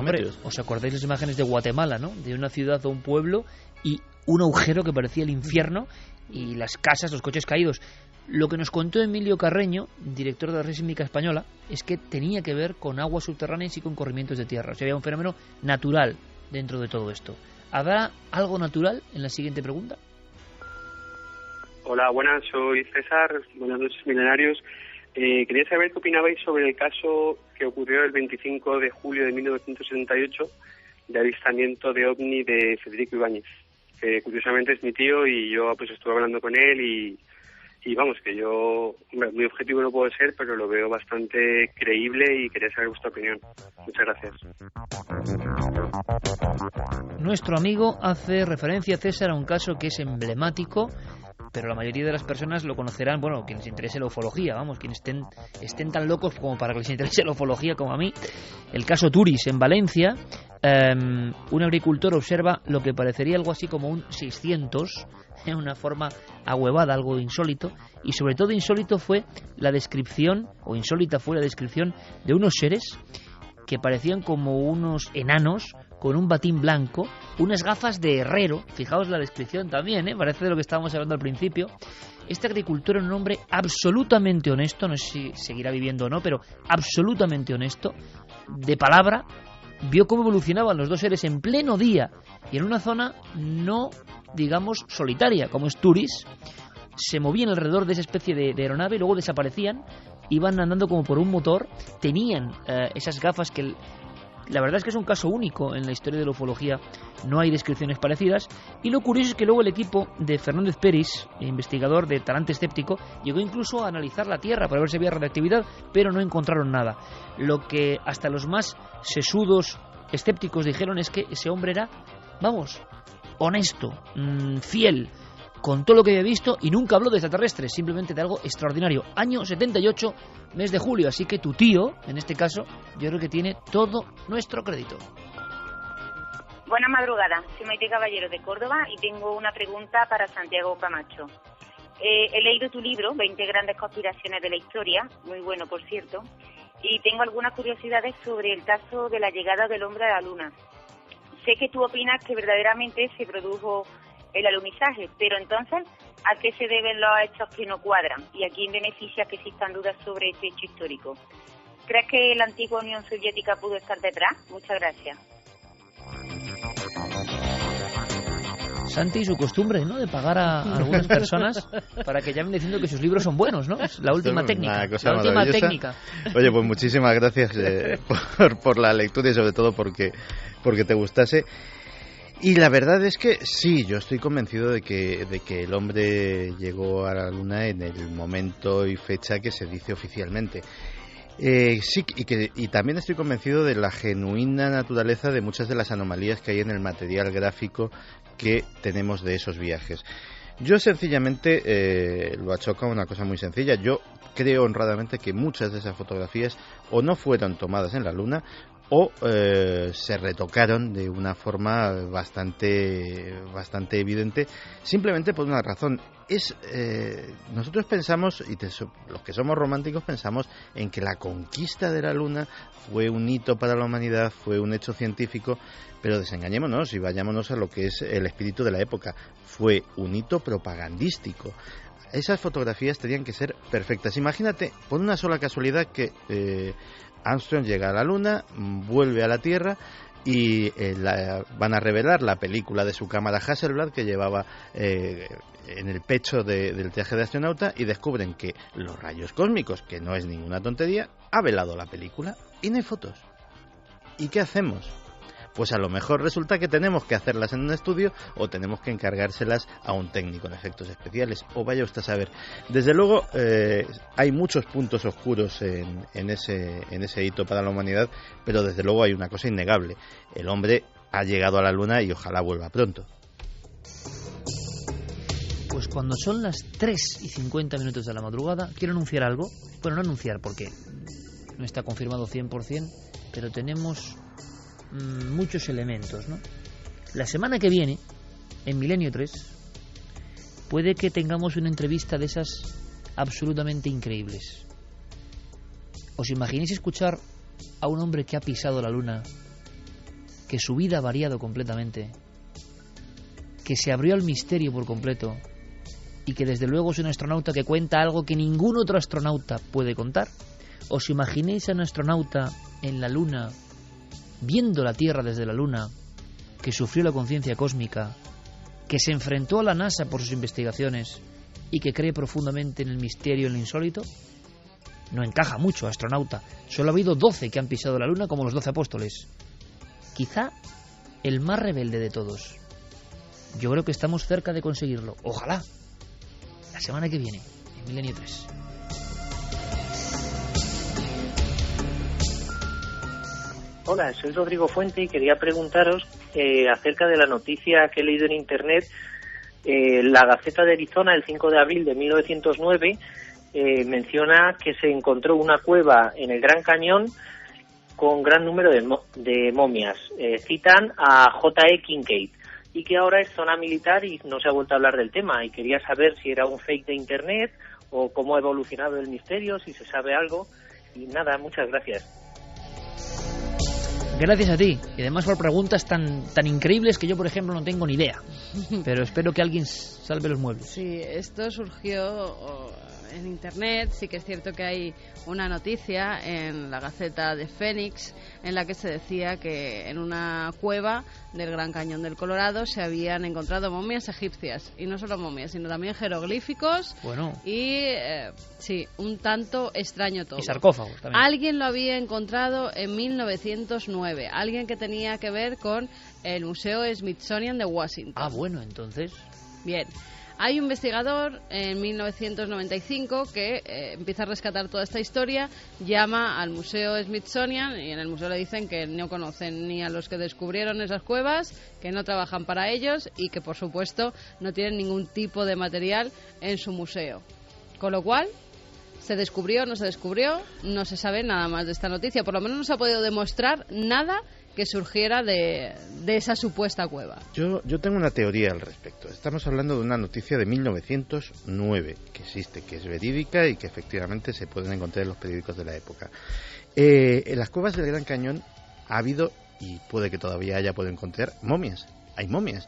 metros. ¿Os acordáis las imágenes de Guatemala, no? De una ciudad o un pueblo y un agujero que parecía el infierno y las casas, los coches caídos. Lo que nos contó Emilio Carreño, director de la Red Sísmica Española, es que tenía que ver con aguas subterráneas y con corrimientos de tierra. O sea, había un fenómeno natural dentro de todo esto. ¿Habrá algo natural en la siguiente pregunta? Hola, buenas, soy César. Buenas noches, milenarios. Quería saber qué opinabais sobre el caso que ocurrió el 25 de julio de 1978 de avistamiento de OVNI de Federico Ibáñez, que curiosamente es mi tío y yo pues estuve hablando con él y vamos, que yo, muy objetivo no puedo ser, pero lo veo bastante creíble y quería saber vuestra opinión. Muchas gracias. Nuestro amigo hace referencia, César, a un caso que es emblemático, pero la mayoría de las personas lo conocerán, bueno, quienes les interese la ufología, vamos, quienes estén tan locos como para que les interese la ufología como a mí. El caso Turis, en Valencia, un agricultor observa lo que parecería algo así como un 600, en una forma ahuevada, algo insólito, y sobre todo insólita fue la descripción de unos seres que parecían como unos enanos con un batín blanco, unas gafas de herrero, fijaos la descripción también, parece de lo que estábamos hablando al principio. Este agricultor era un hombre absolutamente honesto, no sé si seguirá viviendo o no, pero absolutamente honesto, de palabra, vio cómo evolucionaban los dos seres en pleno día y en una zona no, digamos, solitaria, como es Turis. Se movían alrededor de esa especie de aeronave y luego desaparecían, iban andando como por un motor, tenían esas gafas que... La verdad es que es un caso único en la historia de la ufología, no hay descripciones parecidas, y lo curioso es que luego el equipo de Fernández Peris, investigador de Talante Escéptico, llegó incluso a analizar la Tierra para ver si había radiactividad, pero no encontraron nada. Lo que hasta los más sesudos escépticos dijeron es que ese hombre era, vamos, honesto, fiel, con todo lo que había visto y nunca habló de extraterrestres, simplemente de algo extraordinario. Año 78, mes de julio, así que tu tío, en este caso, yo creo que tiene todo nuestro crédito. Buenas madrugadas, soy Maite Caballero de Córdoba y tengo una pregunta para Santiago Camacho. He leído tu libro, 20 grandes conspiraciones de la historia, muy bueno por cierto, y tengo algunas curiosidades sobre el caso de la llegada del hombre a la luna. Sé que tú opinas que verdaderamente se produjo el alunizaje, pero entonces, ¿a qué se deben los hechos que no cuadran? ¿Y a quién beneficia que existan dudas sobre este hecho histórico? ¿Crees que la antigua Unión Soviética pudo estar detrás? Muchas gracias. Santi y su costumbre, ¿no?, de pagar a algunas personas para que llamen diciendo que sus libros son buenos, ¿no? Es la última técnica. La última técnica. Oye, pues muchísimas gracias por la lectura y sobre todo porque te gustase. Y la verdad es que sí, yo estoy convencido de que el hombre llegó a la Luna en el momento y fecha que se dice oficialmente. Sí, y también estoy convencido de la genuina naturaleza de muchas de las anomalías que hay en el material gráfico que tenemos de esos viajes. Yo sencillamente lo achoco a una cosa muy sencilla. Yo creo honradamente que muchas de esas fotografías o no fueron tomadas en la Luna o se retocaron de una forma bastante evidente, simplemente por una razón. Nosotros pensamos, y los que somos románticos pensamos en que la conquista de la Luna fue un hito para la humanidad, fue un hecho científico, pero desengañémonos y vayámonos a lo que es el espíritu de la época. Fue un hito propagandístico. Esas fotografías tenían que ser perfectas. Imagínate, por una sola casualidad, que Armstrong llega a la Luna, vuelve a la Tierra y van a revelar la película de su cámara Hasselblad que llevaba en el pecho del traje de astronauta, y descubren que los rayos cósmicos, que no es ninguna tontería, ha velado la película y no hay fotos. ¿Y qué hacemos? Pues a lo mejor resulta que tenemos que hacerlas en un estudio o tenemos que encargárselas a un técnico en efectos especiales, o vaya usted a saber. Desde luego hay muchos puntos oscuros en ese hito para la humanidad, pero desde luego hay una cosa innegable: el hombre ha llegado a la Luna y ojalá vuelva pronto. Pues cuando son las 3:50 de la madrugada, quiero anunciar algo. Bueno, no anunciar porque no está confirmado 100%, pero tenemos muchos elementos, ¿no? La semana que viene, en Milenio 3, puede que tengamos una entrevista de esas absolutamente increíbles. ¿Os imagináis escuchar a un hombre que ha pisado la Luna, que su vida ha variado completamente, que se abrió al misterio por completo y que desde luego es un astronauta que cuenta algo que ningún otro astronauta puede contar? ¿Os imagináis a un astronauta en la Luna, viendo la Tierra desde la Luna, que sufrió la conciencia cósmica, que se enfrentó a la NASA por sus investigaciones y que cree profundamente en el misterio, en lo insólito? No encaja mucho, astronauta. Solo ha habido 12 que han pisado la Luna, como los 12 apóstoles. Quizá el más rebelde de todos. Yo creo que estamos cerca de conseguirlo. Ojalá. La semana que viene, en Milenio 3. Hola, soy Rodrigo Fuente y quería preguntaros acerca de la noticia que he leído en Internet. La Gaceta de Arizona, el 5 de abril de 1909, menciona que se encontró una cueva en el Gran Cañón con gran número de momias. Citan a J.E. Kincaid, y que ahora es zona militar y no se ha vuelto a hablar del tema. Y quería saber si era un fake de Internet o cómo ha evolucionado el misterio, si se sabe algo. Y nada, muchas gracias. Gracias a ti, y además por preguntas tan increíbles que yo, por ejemplo, no tengo ni idea. Pero espero que alguien salve los muebles. Sí, esto surgió en Internet. Sí que es cierto que hay una noticia en la Gaceta de Phoenix en la que se decía que en una cueva del Gran Cañón del Colorado se habían encontrado momias egipcias. Y no solo momias, sino también jeroglíficos. Bueno. Y sí, un tanto extraño todo. Y sarcófagos también. Alguien lo había encontrado en 1909. Alguien que tenía que ver con el Museo Smithsonian de Washington. Ah, bueno, entonces. Bien. Hay un investigador en 1995 que empieza a rescatar toda esta historia, llama al Museo Smithsonian y en el museo le dicen que no conocen ni a los que descubrieron esas cuevas, que no trabajan para ellos y que, por supuesto, no tienen ningún tipo de material en su museo. Con lo cual, ¿se descubrió o no se descubrió? No se sabe nada más de esta noticia. Por lo menos no se ha podido demostrar nada que surgiera de esa supuesta cueva. Yo tengo una teoría al respecto. Estamos hablando de una noticia de 1909 que existe, que es verídica y que efectivamente se pueden encontrar en los periódicos de la época. En las cuevas del Gran Cañón ha habido, y puede que todavía haya podido encontrar, momias. Hay momias.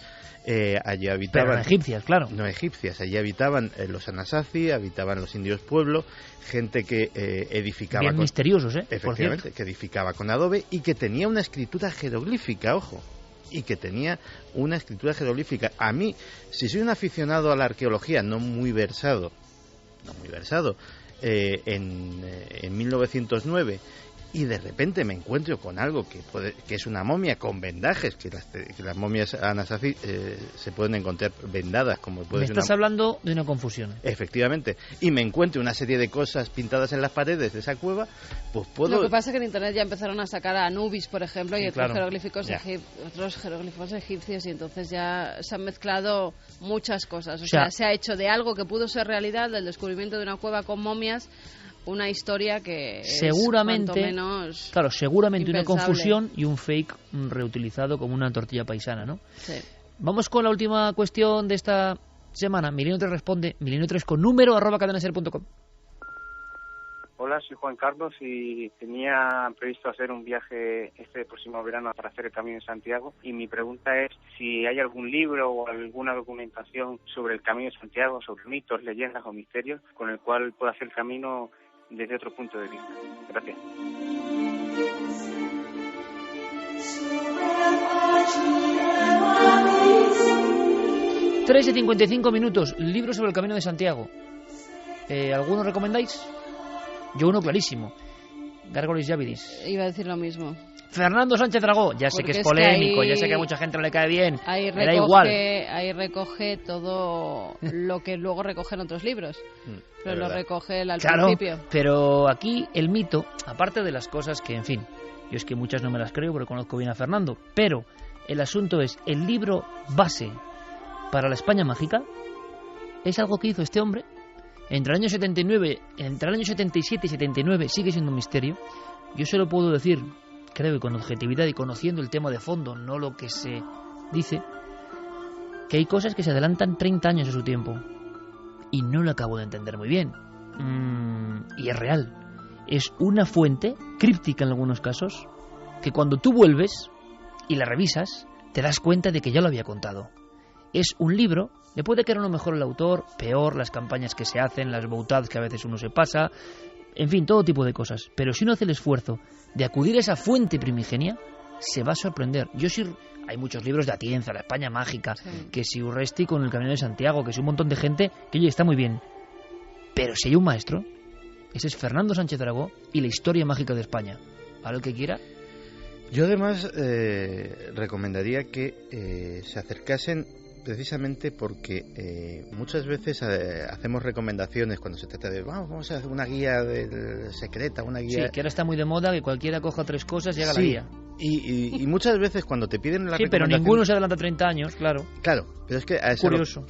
Allí habitaban... Pero no egipcias, claro. No egipcias. Allí habitaban los Anasazi, habitaban los indios pueblo, gente que edificaba... Bien misteriosos, Efectivamente, que edificaba con adobe y que tenía una escritura jeroglífica, ojo. Y que tenía una escritura jeroglífica. A mí, si soy un aficionado a la arqueología, no muy versado, en 1909... y de repente me encuentro con algo que es una momia con vendajes, que las momias Anasazi se pueden encontrar vendadas, como puede ser. Me estás hablando de una confusión. Efectivamente, y me encuentro una serie de cosas pintadas en las paredes de esa cueva, pues puedo... Lo que pasa es que en Internet ya empezaron a sacar a Anubis, por ejemplo, y claro, otros jeroglíficos egipcios, y entonces ya se han mezclado muchas cosas. O sea, se ha hecho de algo que pudo ser realidad, del descubrimiento de una cueva con momias, una historia que seguramente, es cuanto menos seguramente impensable. Una confusión y un fake reutilizado como una tortilla paisana, ¿no? Sí. Vamos con la última cuestión de esta semana. Milenio 3 responde, Milenio 3 con número @cadenaser.com. Hola, soy Juan Carlos y tenía previsto hacer un viaje este próximo verano para hacer el Camino de Santiago, y mi pregunta es si hay algún libro o alguna documentación sobre el Camino de Santiago, sobre mitos, leyendas o misterios, con el cual pueda hacer el camino desde otro punto de vista. Gracias. 3:55, libro sobre el Camino de Santiago. ¿Alguno recomendáis? Yo uno clarísimo, Gárgoles Jávidis. Iba a decir lo mismo. Fernando Sánchez Dragó, ya sé que es polémico, ya sé que a mucha gente no le cae bien, me da igual. Ahí recoge todo lo que luego recogen otros libros, pero lo recoge él al principio. Pero aquí el mito, aparte de las cosas que, en fin, yo es que muchas no me las creo porque conozco bien a Fernando, pero el asunto es, el libro base para la España mágica es algo que hizo este hombre entre el año 77 y 79, sigue siendo un misterio. Yo se lo puedo decir, creo que con objetividad y conociendo el tema de fondo, no lo que se dice, que hay cosas que se adelantan 30 años a su tiempo. Y no lo acabo de entender muy bien. Y es real. Es una fuente, críptica en algunos casos, que cuando tú vuelves y la revisas, te das cuenta de que ya lo había contado. Es un libro, le puede quedar uno mejor el autor, peor, las campañas que se hacen, las boutadas que a veces uno se pasa, en fin, todo tipo de cosas. Pero si uno hace el esfuerzo de acudir a esa fuente primigenia, se va a sorprender. Hay muchos libros de Atienza, la España mágica, que si Urresti con el Camino de Santiago, que si un montón de gente, que oye, está muy bien. Pero si hay un maestro, ese es Fernando Sánchez Dragó y la historia mágica de España. ¿A lo que quiera? Yo además recomendaría que se acercasen precisamente porque muchas veces hacemos recomendaciones cuando se trata de vamos a hacer una guía secreta, una guía... Sí, que ahora está muy de moda que cualquiera coja 3 cosas y haga la guía. Y muchas veces cuando te piden la recomendación... Sí, pero ninguno se adelanta 30 años, claro. Claro, pero es que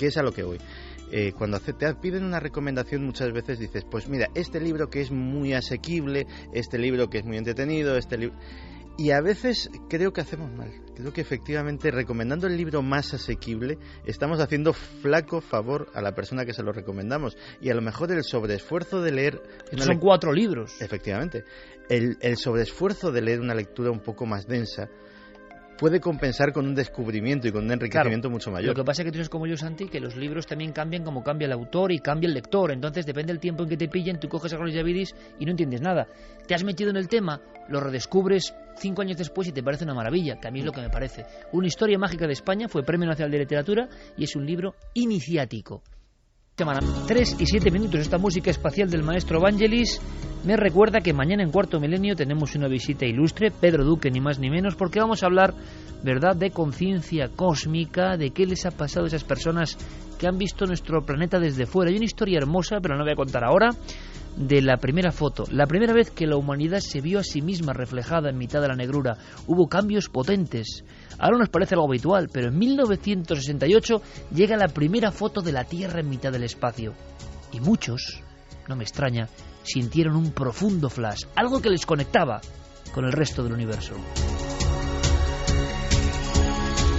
es a lo que voy. Cuando te piden una recomendación muchas veces dices, pues mira, este libro que es muy asequible, este libro que es muy entretenido, y a veces creo que hacemos mal. Creo que efectivamente recomendando el libro más asequible estamos haciendo flaco favor a la persona que se lo recomendamos. Y a lo mejor el sobreesfuerzo de leer... Son 4 libros. Efectivamente. El sobreesfuerzo de leer una lectura un poco más densa puede compensar con un descubrimiento y con un enriquecimiento mucho mayor. Lo que pasa es que tú sabes como yo, Santi, que los libros también cambian como cambia el autor y cambia el lector. Entonces, depende del tiempo en que te pillen, tú coges a Carlos Yavidis y no entiendes nada. Te has metido en el tema, lo redescubres 5 años después y te parece una maravilla, que a mí es lo que me parece. Una historia mágica de España, fue Premio Nacional de Literatura y es un libro iniciático. 3 y 7 minutos, esta música espacial del maestro Vangelis me recuerda que mañana en Cuarto Milenio tenemos una visita ilustre, Pedro Duque ni más ni menos, porque vamos a hablar, ¿verdad?, de conciencia cósmica, de qué les ha pasado a esas personas que han visto nuestro planeta desde fuera. Hay una historia hermosa, pero no voy a contar ahora, de la primera foto, la primera vez que la humanidad se vio a sí misma reflejada en mitad de la negrura. Hubo cambios potentes. Ahora nos parece algo habitual, pero en 1968 llega la primera foto de la Tierra en mitad del espacio. Y muchos, no me extraña, sintieron un profundo flash, algo que les conectaba con el resto del universo.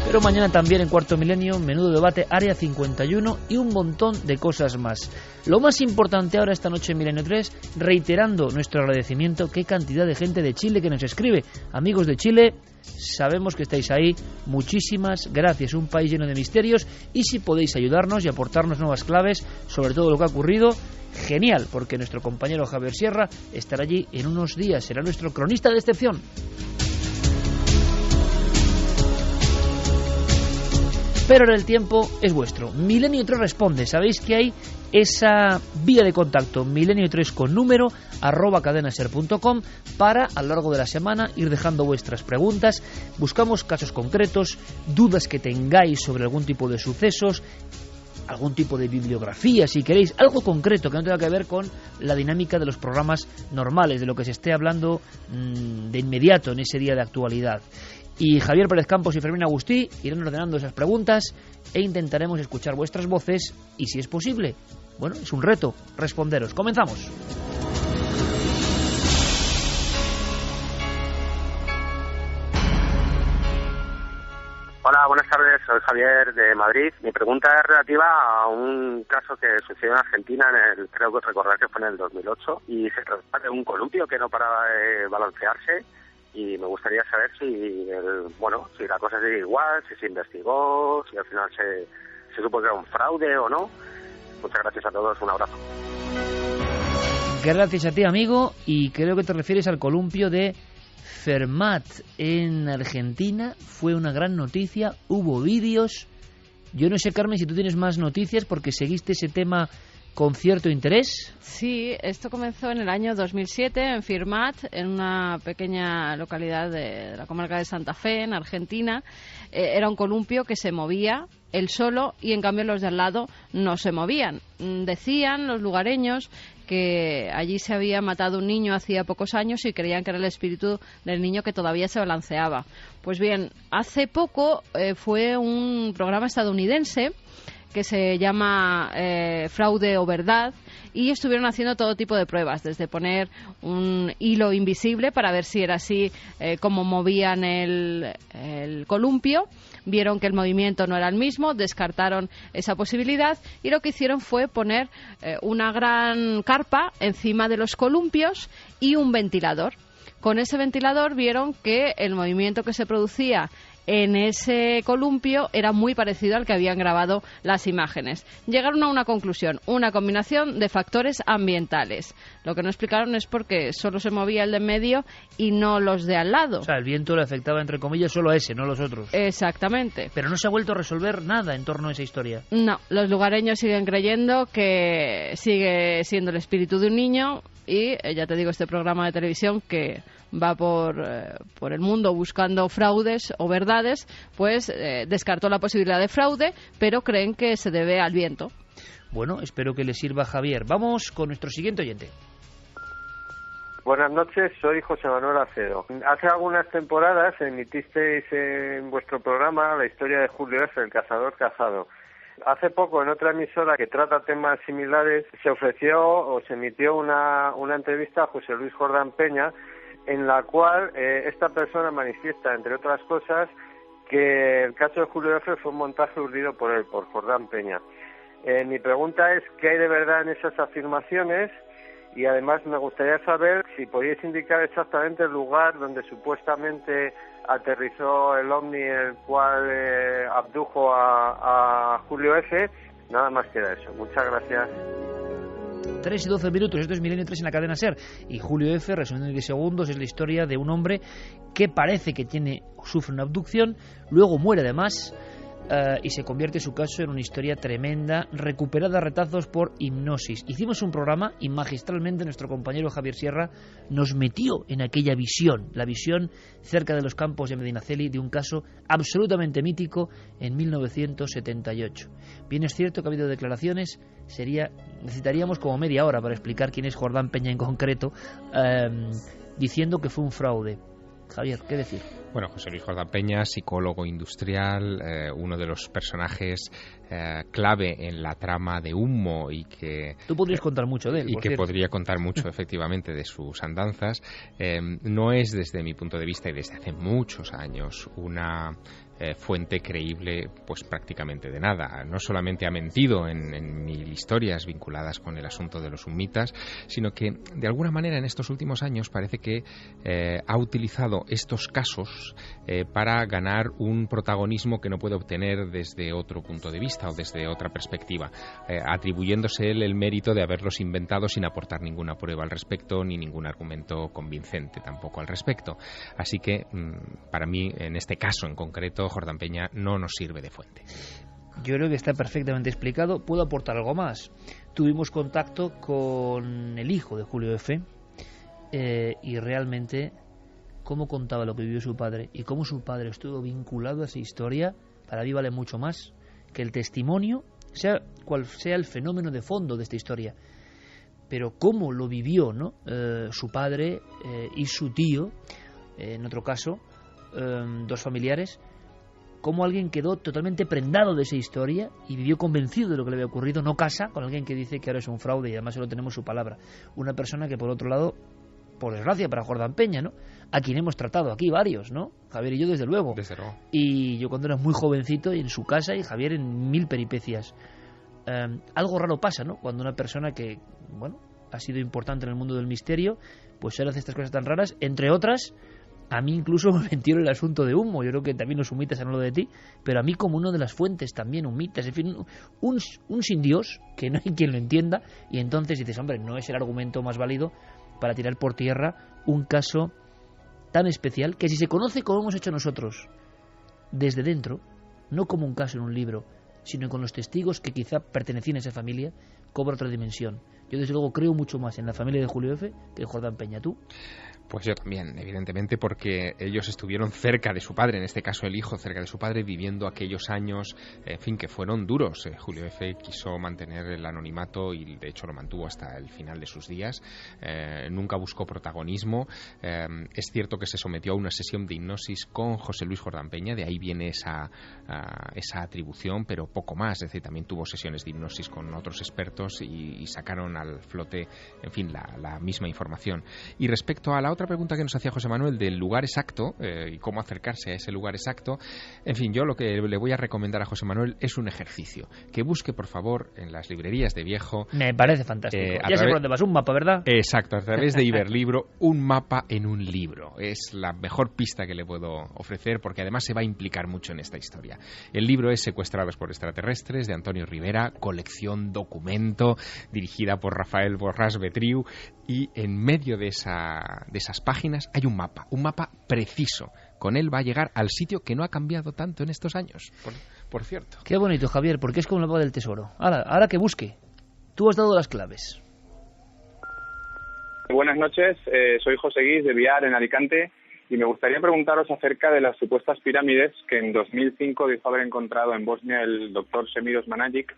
Pero mañana también en Cuarto Milenio, menudo debate, Área 51 y un montón de cosas más. Lo más importante ahora esta noche en Milenio 3, reiterando nuestro agradecimiento, qué cantidad de gente de Chile que nos escribe. Amigos de Chile, sabemos que estáis ahí, muchísimas gracias, un país lleno de misterios, y si podéis ayudarnos y aportarnos nuevas claves sobre todo lo que ha ocurrido, genial, porque nuestro compañero Javier Sierra estará allí en unos días, será nuestro cronista de excepción. Pero ahora el tiempo es vuestro. Milenio 3 responde. Sabéis que hay esa vía de contacto, Milenio 3 con número @cadenaser.com, para a lo largo de la semana ir dejando vuestras preguntas. Buscamos casos concretos, dudas que tengáis sobre algún tipo de sucesos, algún tipo de bibliografía, si queréis, algo concreto que no tenga que ver con la dinámica de los programas normales, de lo que se esté hablando de inmediato en ese día de actualidad. Y Javier Pérez Campos y Fermín Agustí irán ordenando esas preguntas e intentaremos escuchar vuestras voces y, si es posible, bueno, es un reto, responderos. Comenzamos. Hola, buenas tardes, soy Javier de Madrid. Mi pregunta es relativa a un caso que sucedió en Argentina, creo que recordar que fue en el 2008, y se trata de un columpio que no paraba de balancearse. Y me gustaría saber si la cosa sigue igual, si se investigó, si al final se supo que era un fraude o no. Muchas gracias a todos, un abrazo. Gracias a ti, amigo, y creo que te refieres al columpio de Fermat en Argentina. Fue una gran noticia, hubo vídeos. Yo no sé, Carmen, si tú tienes más noticias porque seguiste ese tema con cierto interés. Sí, esto comenzó en el año 2007 en Firmat, en una pequeña localidad de la comarca de Santa Fe, en Argentina. Era un columpio que se movía él solo y en cambio los de al lado no se movían. Decían los lugareños que allí se había matado un niño hacía pocos años y creían que era el espíritu del niño que todavía se balanceaba. Pues bien, hace poco fue un programa estadounidense que se llama Fraude o Verdad, y estuvieron haciendo todo tipo de pruebas, desde poner un hilo invisible para ver si era así como movían el columpio. Vieron que el movimiento no era el mismo, descartaron esa posibilidad y lo que hicieron fue poner una gran carpa encima de los columpios y un ventilador. Con ese ventilador vieron que el movimiento que se producía en ese columpio era muy parecido al que habían grabado las imágenes. Llegaron a una conclusión, una combinación de factores ambientales. Lo que no explicaron es por qué solo se movía el de en medio y no los de al lado. O sea, el viento le afectaba, entre comillas, solo a ese, no a los otros. Exactamente. Pero no se ha vuelto a resolver nada en torno a esa historia. No, los lugareños siguen creyendo que sigue siendo el espíritu de un niño y, ya te digo, este programa de televisión que va por el mundo buscando fraudes o verdades, pues descartó la posibilidad de fraude, pero creen que se debe al viento. Bueno, espero que le sirva a Javier. Vamos con nuestro siguiente oyente. Buenas noches, soy José Manuel Acedo. Hace algunas temporadas emitisteis en vuestro programa la historia de Julio F., el cazador cazado. Hace poco, en otra emisora que trata temas similares, se ofreció o se emitió una entrevista a José Luis Jordán Peña, en la cual esta persona manifiesta, entre otras cosas, que el caso de Julio F. fue un montaje urdido por él, por Jordán Peña. Mi pregunta es, ¿qué hay de verdad en esas afirmaciones? Y además me gustaría saber si podíais indicar exactamente el lugar donde supuestamente aterrizó el ovni el cual abdujo a Julio F. Nada más queda eso. Muchas gracias. 3 y 12 minutos, esto es Milenio 3 en la cadena SER. Y Julio F., resumiendo en 10 segundos, es la historia de un hombre que parece que sufre una abducción, luego muere además, y se convierte su caso en una historia tremenda, recuperada a retazos por hipnosis. Hicimos un programa y magistralmente nuestro compañero Javier Sierra nos metió en aquella visión, la visión cerca de los campos de Medinaceli de un caso absolutamente mítico en 1978. Bien es cierto que ha habido declaraciones, necesitaríamos como media hora para explicar quién es Jordán Peña en concreto, diciendo que fue un fraude. Javier, ¿qué decir? Bueno, José Luis Jordán Peña, psicólogo industrial, uno de los personajes clave en la trama de Humo y que... Tú podrías contar mucho de él, y por que cierto. Podría contar mucho, efectivamente, de sus andanzas. No es, desde mi punto de vista y desde hace muchos años, una fuente creíble, pues prácticamente de nada. No solamente ha mentido en mil historias vinculadas con el asunto de los humitas, sino que de alguna manera en estos últimos años parece que ha utilizado estos casos para ganar un protagonismo que no puede obtener desde otro punto de vista o desde otra perspectiva, atribuyéndose él el mérito de haberlos inventado sin aportar ninguna prueba al respecto ni ningún argumento convincente tampoco al respecto. Así que para mí, en este caso en concreto, Jordán Peña no nos sirve de fuente. Yo creo que está perfectamente explicado. ¿Puedo aportar algo más? Tuvimos contacto con el hijo de Julio F. Y realmente cómo contaba lo que vivió su padre y cómo su padre estuvo vinculado a esa historia, para mí vale mucho más que el testimonio, sea cual sea el fenómeno de fondo de esta historia. Pero cómo lo vivió, ¿no? Su padre y su tío, en otro caso, dos familiares, cómo alguien quedó totalmente prendado de esa historia y vivió convencido de lo que le había ocurrido, no casa con alguien que dice que ahora es un fraude y además solo tenemos su palabra. Una persona que, por otro lado, por desgracia para Jordán Peña, ¿no?, a quien hemos tratado aquí varios, ¿no? Javier y yo, desde luego. Y yo cuando era muy jovencito y en su casa, y Javier en mil peripecias. Algo raro pasa, ¿no?, cuando una persona que, bueno, ha sido importante en el mundo del misterio, pues él hace estas cosas tan raras, entre otras. A mí incluso me metieron el asunto de Humo. Yo creo que también los humitas han hablado de ti, pero a mí como una de las fuentes también humitas. En fin, un sin Dios, que no hay quien lo entienda, y entonces dices, hombre, no es el argumento más válido para tirar por tierra un caso tan especial que, si se conoce como hemos hecho nosotros, desde dentro, no como un caso en un libro, sino con los testigos que quizá pertenecían a esa familia, cobra otra dimensión. Yo desde luego creo mucho más en la familia de Julio F. que en Jordán Peña. ¿Tú? Pues yo también, evidentemente, porque ellos estuvieron cerca de su padre, en este caso el hijo cerca de su padre, viviendo aquellos años, en fin, que fueron duros. Julio F. quiso mantener el anonimato y de hecho lo mantuvo hasta el final de sus días. Nunca buscó protagonismo. Es cierto que se sometió a una sesión de hipnosis con José Luis Jordán Peña, de ahí viene esa atribución, pero poco más. Es decir, también tuvo sesiones de hipnosis con otros expertos y sacaron al flote, en fin, la misma información. Y respecto a la otra pregunta que nos hacía José Manuel del lugar exacto y cómo acercarse a ese lugar exacto, en fin, yo lo que le voy a recomendar a José Manuel es un ejercicio, que busque por favor en las librerías de viejo. Me parece fantástico. Ya sé por dónde vas, un mapa, ¿verdad? Exacto, a través de Iberlibro, un mapa en un libro. Es la mejor pista que le puedo ofrecer, porque además se va a implicar mucho en esta historia. El libro es Secuestrados por extraterrestres, de Antonio Rivera, colección documento, dirigida por Rafael Borràs Betriu, y en medio de esas páginas hay un mapa preciso. Con él va a llegar al sitio que no ha cambiado tanto en estos años, por cierto. Qué bonito, Javier, porque es como el mapa del tesoro. Ahora que busque. Tú has dado las claves. Buenas noches, soy José Guis de Viar, en Alicante, y me gustaría preguntaros acerca de las supuestas pirámides que en 2005 dijo haber encontrado en Bosnia el doctor Semiros Managic,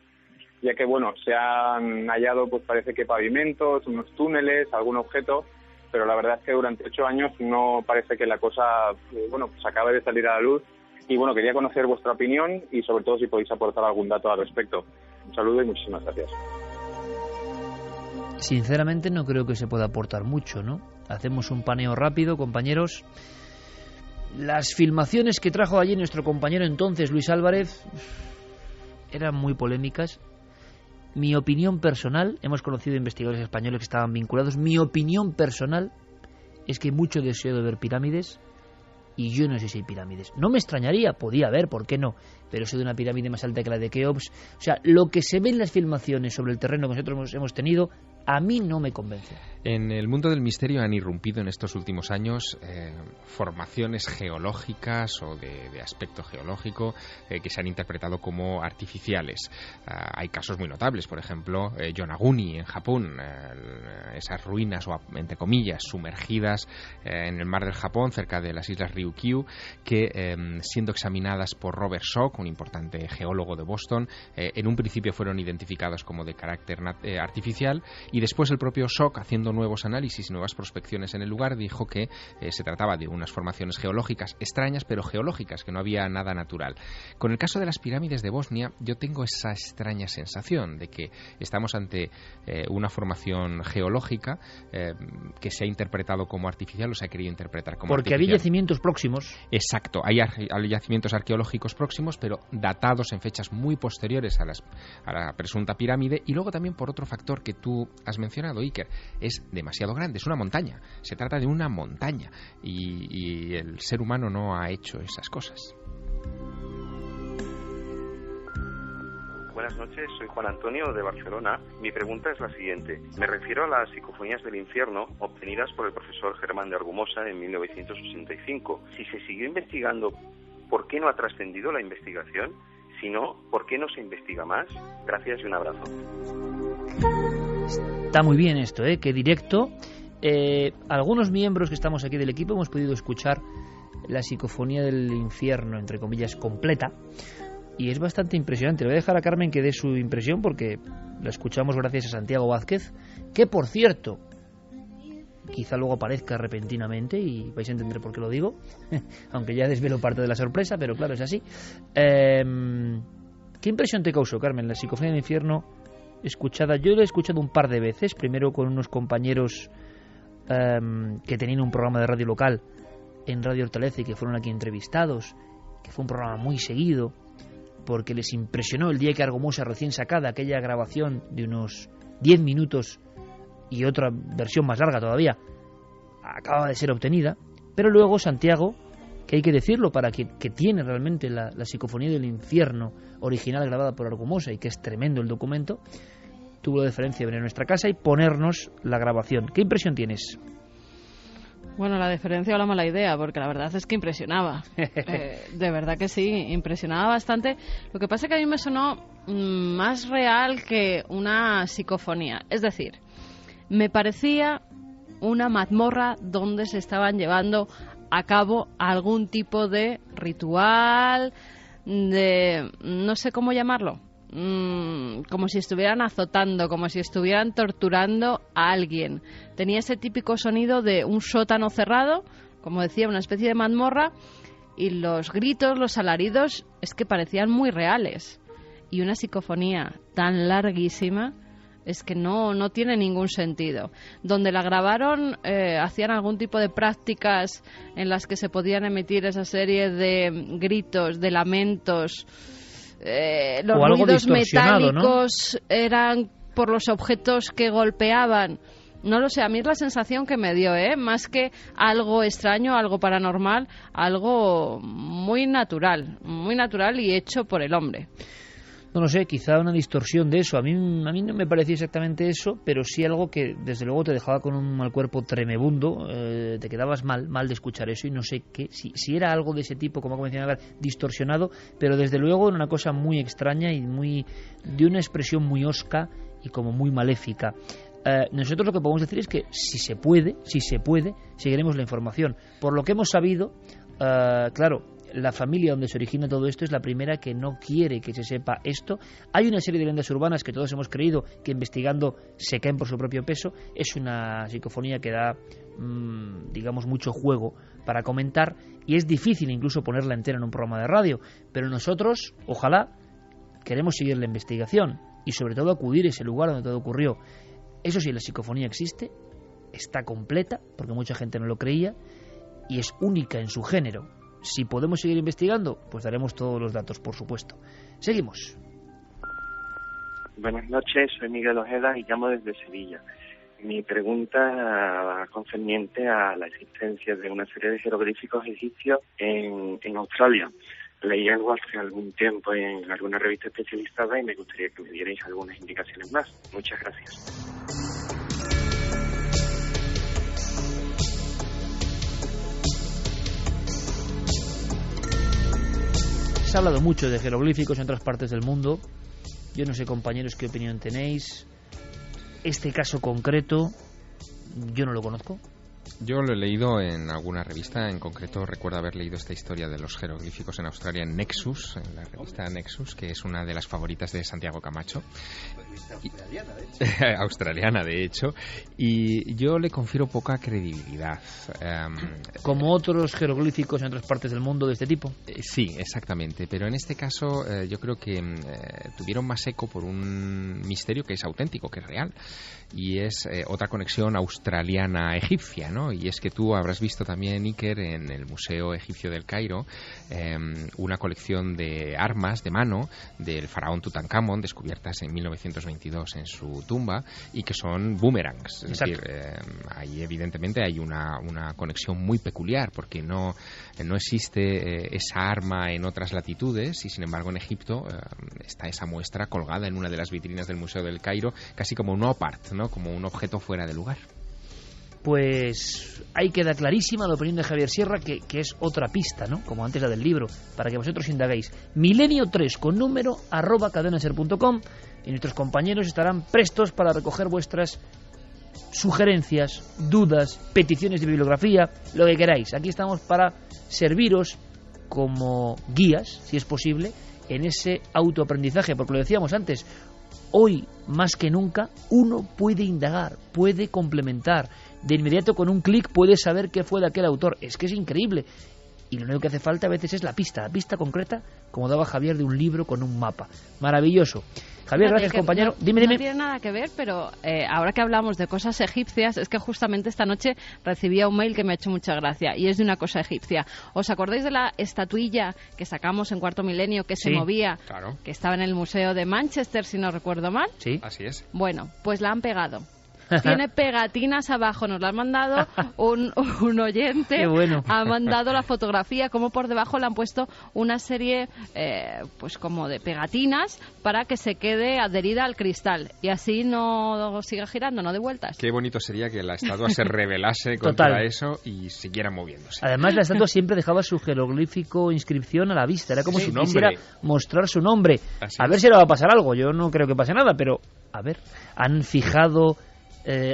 ya que, bueno, se han hallado, pues parece que pavimentos, unos túneles, algún objeto, pero la verdad es que durante 8 años no parece que la cosa, pues acabe de salir a la luz. Y bueno, quería conocer vuestra opinión y sobre todo si podéis aportar algún dato al respecto. Un saludo y muchísimas gracias. Sinceramente no creo que se pueda aportar mucho, ¿no? Hacemos un paneo rápido, compañeros. Las filmaciones que trajo allí nuestro compañero entonces, Luis Álvarez, eran muy polémicas. Mi opinión personal, hemos conocido investigadores españoles que estaban vinculados, mi opinión personal es que mucho deseo de ver pirámides y yo no sé si hay pirámides. No me extrañaría, podía haber, ¿por qué no? Pero eso de una pirámide más alta que la de Keops, o sea, lo que se ve en las filmaciones sobre el terreno que nosotros hemos tenido, a mí no me convence. En el mundo del misterio han irrumpido en estos últimos años formaciones geológicas o de aspecto geológico que se han interpretado como artificiales. Hay casos muy notables, por ejemplo, Yonaguni en Japón, esas ruinas, o entre comillas, sumergidas en el mar del Japón, cerca de las islas Ryukyu, que siendo examinadas por Robert Schoch, un importante geólogo de Boston, en un principio fueron identificados como de carácter artificial, y después el propio Schoch, haciendo nuevos análisis y nuevas prospecciones en el lugar, dijo que se trataba de unas formaciones geológicas extrañas, pero geológicas, que no había nada natural. Con el caso de las pirámides de Bosnia, yo tengo esa extraña sensación de que estamos ante una formación geológica que se ha interpretado como artificial o se ha querido interpretar como artificial. Porque había yacimientos próximos. Exacto, hay yacimientos arqueológicos próximos, pero datados en fechas muy posteriores a la presunta pirámide, y luego también por otro factor que tú has mencionado, Iker, es demasiado grande, es una montaña, se trata de una montaña y el ser humano no ha hecho esas cosas. Buenas noches, soy Juan Antonio de Barcelona. Mi pregunta es la siguiente. Me refiero a las psicofonías del infierno obtenidas por el profesor Germán de Argumosa en 1985. Si se siguió investigando, ¿por qué no ha trascendido la investigación? Si no, ¿por qué no se investiga más? Gracias y un abrazo. Está muy bien esto, qué directo. Algunos miembros que estamos aquí del equipo hemos podido escuchar la psicofonía del infierno, entre comillas, completa, y es bastante impresionante. Le voy a dejar a Carmen que dé su impresión, porque la escuchamos gracias a Santiago Vázquez, que por cierto, quizá luego aparezca repentinamente y vais a entender por qué lo digo, aunque ya desvelo parte de la sorpresa, pero claro, es así. ¿Qué impresión te causó, Carmen, la psicofonía del infierno escuchada? Yo la he escuchado un par de veces, primero con unos compañeros que tenían un programa de radio local en Radio Hortaleza y que fueron aquí entrevistados, que fue un programa muy seguido, porque les impresionó el día que Argumosa, recién sacada, aquella grabación de unos 10 minutos y otra versión más larga todavía, acaba de ser obtenida. Pero luego Santiago, que hay que decirlo, para que tiene realmente la psicofonía del infierno original grabada por Argumosa, y que es tremendo el documento, tuvo la deferencia de venir a nuestra casa y ponernos la grabación. ¿Qué impresión tienes? Bueno, la diferencia o la mala idea, porque la verdad es que impresionaba. De verdad que sí, impresionaba bastante. Lo que pasa es que a mí me sonó más real que una psicofonía. Es decir, me parecía una mazmorra donde se estaban llevando a cabo algún tipo de ritual, de no sé cómo llamarlo, como si estuvieran azotando, como si estuvieran torturando a alguien. Tenía ese típico sonido de un sótano cerrado, como decía, una especie de mazmorra, y los gritos, los alaridos, es que parecían muy reales. Y una psicofonía tan larguísima es que no tiene ningún sentido. Donde la grabaron hacían algún tipo de prácticas en las que se podían emitir esa serie de gritos, de lamentos. Los ruidos metálicos, ¿no? Eran por los objetos que golpeaban. No lo sé, a mí es la sensación que me dio, más que algo extraño, algo paranormal, algo muy natural y hecho por el hombre. No lo sé, quizá una distorsión de eso. A mí no me parecía exactamente eso, pero sí algo que desde luego te dejaba con un mal cuerpo tremebundo, te quedabas mal de escuchar eso, y no sé qué, si era algo de ese tipo, como mencionaba, distorsionado, pero desde luego era una cosa muy extraña y de una expresión muy hosca y como muy maléfica. Nosotros lo que podemos decir es que si se puede, seguiremos la información. Por lo que hemos sabido, claro, la familia donde se origina todo esto es la primera que no quiere que se sepa esto. Hay una serie de leyendas urbanas que todos hemos creído que investigando se caen por su propio peso. Es una psicofonía que da, digamos, mucho juego para comentar, y es difícil incluso ponerla entera en un programa de radio, pero nosotros, ojalá, queremos seguir la investigación y sobre todo acudir a ese lugar donde todo ocurrió. Eso sí, la psicofonía existe, está completa, porque mucha gente no lo creía, y es única en su género. Si podemos seguir investigando, pues daremos todos los datos, por supuesto. Seguimos. Buenas noches, soy Miguel Ojeda y llamo desde Sevilla. Mi pregunta concerniente a la existencia de una serie de jeroglíficos egipcios en Australia. Leí algo hace algún tiempo en alguna revista especializada y me gustaría que me dierais algunas indicaciones más. Muchas gracias. Se ha hablado mucho de jeroglíficos en otras partes del mundo. Yo no sé, compañeros, qué opinión tenéis. Este caso concreto, yo no lo conozco. Yo lo he leído en alguna revista, en concreto recuerdo haber leído esta historia de los jeroglíficos en Australia en Nexus, en la revista Nexus, que es una de las favoritas de Santiago Camacho. Australiana, de hecho, y yo le confiero poca credibilidad. ¿Como otros jeroglíficos en otras partes del mundo de este tipo? Sí, exactamente, pero en este caso yo creo que tuvieron más eco por un misterio que es auténtico, que es real, y es otra conexión australiana-egipcia, ¿no? Y es que tú habrás visto también, Iker, en el Museo Egipcio del Cairo, una colección de armas de mano del faraón Tutankamón, descubiertas en 1922 en su tumba, y que son boomerangs. Es decir, ahí evidentemente hay una conexión muy peculiar, porque no existe esa arma en otras latitudes, y sin embargo en Egipto está esa muestra colgada en una de las vitrinas del Museo del Cairo, casi como un op-art, ¿no? Como un objeto fuera de lugar. Pues ahí queda clarísima la opinión de Javier Sierra, que es otra pista, ¿no? Como antes la del libro, para que vosotros indaguéis. Milenio3 con número @cadenaser.com, y nuestros compañeros estarán prestos para recoger vuestras sugerencias, dudas, peticiones de bibliografía, lo que queráis. Aquí estamos para serviros como guías, si es posible, en ese autoaprendizaje, porque lo decíamos antes, hoy más que nunca uno puede indagar, puede complementar. De inmediato, con un clic, puedes saber qué fue de aquel autor. Es que es increíble. Y lo único que hace falta a veces es la pista concreta, como daba Javier, de un libro con un mapa. Maravilloso. Javier, gracias, compañero. Dime. No tiene nada que ver, pero ahora que hablamos de cosas egipcias, es que justamente esta noche recibía un mail que me ha hecho mucha gracia, y es de una cosa egipcia. ¿Os acordáis de la estatuilla que sacamos en Cuarto Milenio, que se movía, claro, que estaba en el Museo de Manchester, si no recuerdo mal? Sí, así es. Bueno, pues la han pegado. tiene pegatinas abajo. Nos la ha mandado un oyente. Qué bueno. Ha mandado la fotografía, como por debajo le han puesto una serie, pues como de pegatinas para que se quede adherida al cristal y así no siga girando, no de vueltas. Qué bonito sería que la estatua se rebelase contra eso y siguiera moviéndose. Además, la estatua siempre dejaba su jeroglífico inscripción a la vista. Era como si su quisiera nombre. Mostrar su nombre. Así A ver es. si le va a pasar algo. Yo no creo que pase nada, pero a ver, han fijado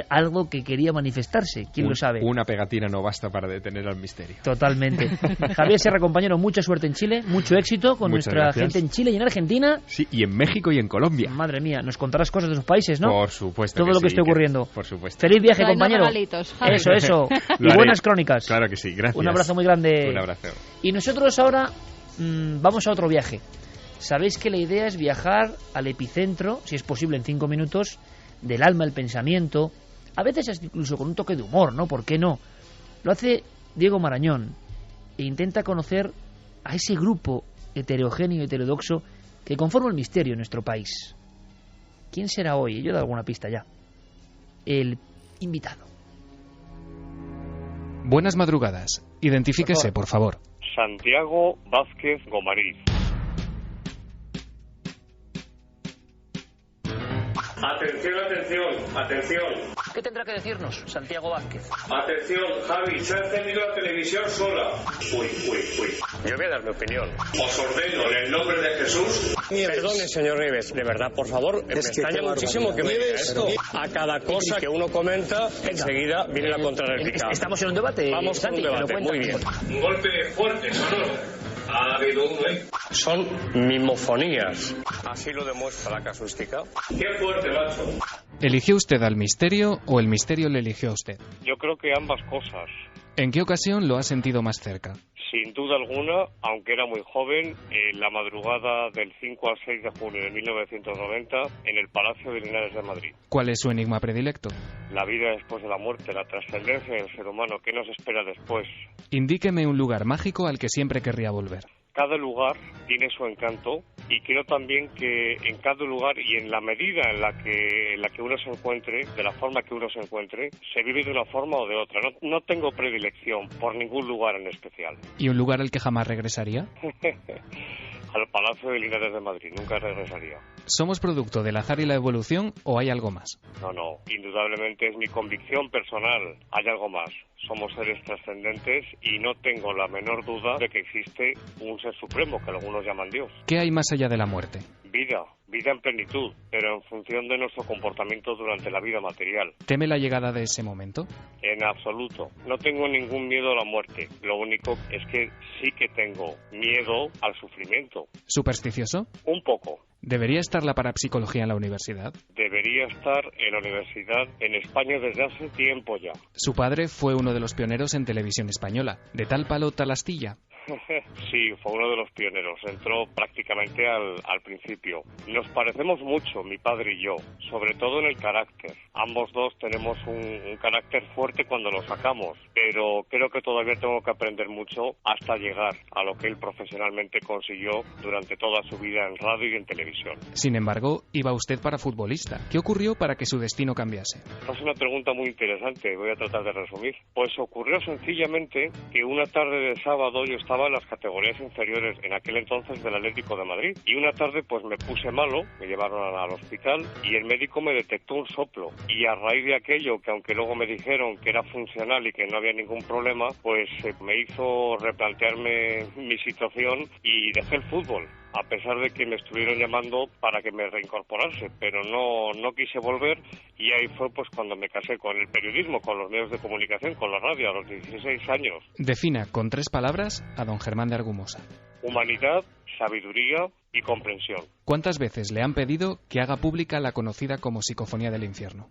algo que quería manifestarse. ¿Quién lo sabe? Una pegatina no basta para detener al misterio. Totalmente. Javier Sierra, compañero, mucha suerte en Chile, mucho éxito con Muchas nuestra gracias. gente en Chile y en Argentina. Sí, y en México y en Colombia. Madre mía, nos contarás cosas de sus países, ¿no? Por supuesto. Todo que lo que sí, esté ocurriendo. Por supuesto. Feliz viaje, Traernos compañero. regalitos, Javi. Eso. Lo Y haré. buenas crónicas. Claro que sí, gracias. Un abrazo muy grande. Un abrazo. Y nosotros ahora vamos a otro viaje. Sabéis que la idea es viajar al epicentro, si es posible en 5 minutos, del alma, el pensamiento, a veces incluso con un toque de humor, ¿no? ¿Por qué no? Lo hace Diego Marañón e intenta conocer a ese grupo heterogéneo y heterodoxo que conforma el misterio en nuestro país. ¿Quién será hoy? Yo he dado alguna pista ya. El invitado. Buenas madrugadas. Identifíquese, por favor. Santiago Vázquez Gomariz. Atención. ¿Qué tendrá que decirnos Santiago Vázquez? Atención, Javi, se ha encendido la televisión sola. Uy. Yo voy a dar mi opinión. Os ordeno en el nombre de Jesús. Perdone, señor Nieves, de verdad, por favor, me extraña muchísimo que me diga esto. A cada cosa que uno comenta, enseguida viene la contrarréplica. Estamos en un debate. Vamos con un Santi, debate, pero muy bien. cuéntame. Un golpe fuerte, sonoro. Ha habido uno, ¿eh? Son mimofonías. Así lo demuestra la casuística. Qué fuerte, macho. ¿Eligió usted al misterio o el misterio le eligió a usted? Yo creo que ambas cosas. ¿En qué ocasión lo ha sentido más cerca? Sin duda alguna, aunque era muy joven, en la madrugada del 5 al 6 de junio de 1990, en el Palacio de Linares de Madrid. ¿Cuál es su enigma predilecto? La vida después de la muerte, la trascendencia del ser humano, ¿qué nos espera después? Indíqueme un lugar mágico al que siempre querría volver. Cada lugar tiene su encanto y creo también que en cada lugar y en la medida en la que uno se encuentre, de la forma que uno se encuentre, se vive de una forma o de otra. No tengo predilección por ningún lugar en especial. ¿Y un lugar al que jamás regresaría? Al Palacio de Linares de Madrid, nunca regresaría. ¿Somos producto del azar y la evolución o hay algo más? No, indudablemente es mi convicción personal. Hay algo más. Somos seres trascendentes y no tengo la menor duda de que existe un ser supremo, que algunos llaman Dios. ¿Qué hay más allá de la muerte? Vida en plenitud, pero en función de nuestro comportamiento durante la vida material. ¿Teme la llegada de ese momento? En absoluto. No tengo ningún miedo a la muerte. Lo único es que sí que tengo miedo al sufrimiento. ¿Supersticioso? Un poco. ¿Debería estar la parapsicología en la universidad? Debería estar en la universidad en España desde hace tiempo ya. Su padre fue uno de los pioneros en televisión española. ¿De tal palo, tal astilla? Sí, fue uno de los pioneros. Entró prácticamente al principio. Nos parecemos mucho, mi padre y yo, sobre todo en el carácter. Ambos dos tenemos un carácter fuerte cuando lo sacamos, pero creo que todavía tengo que aprender mucho hasta llegar a lo que él profesionalmente consiguió durante toda su vida en radio y en televisión. Sin embargo, iba usted para futbolista. ¿Qué ocurrió para que su destino cambiase? Es una pregunta muy interesante, voy a tratar de resumir. Pues ocurrió sencillamente que una tarde de sábado yo estaba en las categorías inferiores en aquel entonces del Atlético de Madrid y una tarde pues me puse malo, me llevaron al hospital y el médico me detectó un soplo y a raíz de aquello, que aunque luego me dijeron que era funcional y que no había ningún problema, pues me hizo replantearme mi situación y dejé el fútbol, a pesar de que me estuvieron llamando para que me reincorporase, pero no quise volver y ahí fue pues cuando me casé con el periodismo, con los medios de comunicación, con la radio a los 16 años. Defina con 3 palabras a don Germán de Argumosa. Humanidad, sabiduría y comprensión. ¿Cuántas veces le han pedido que haga pública la conocida como psicofonía del infierno?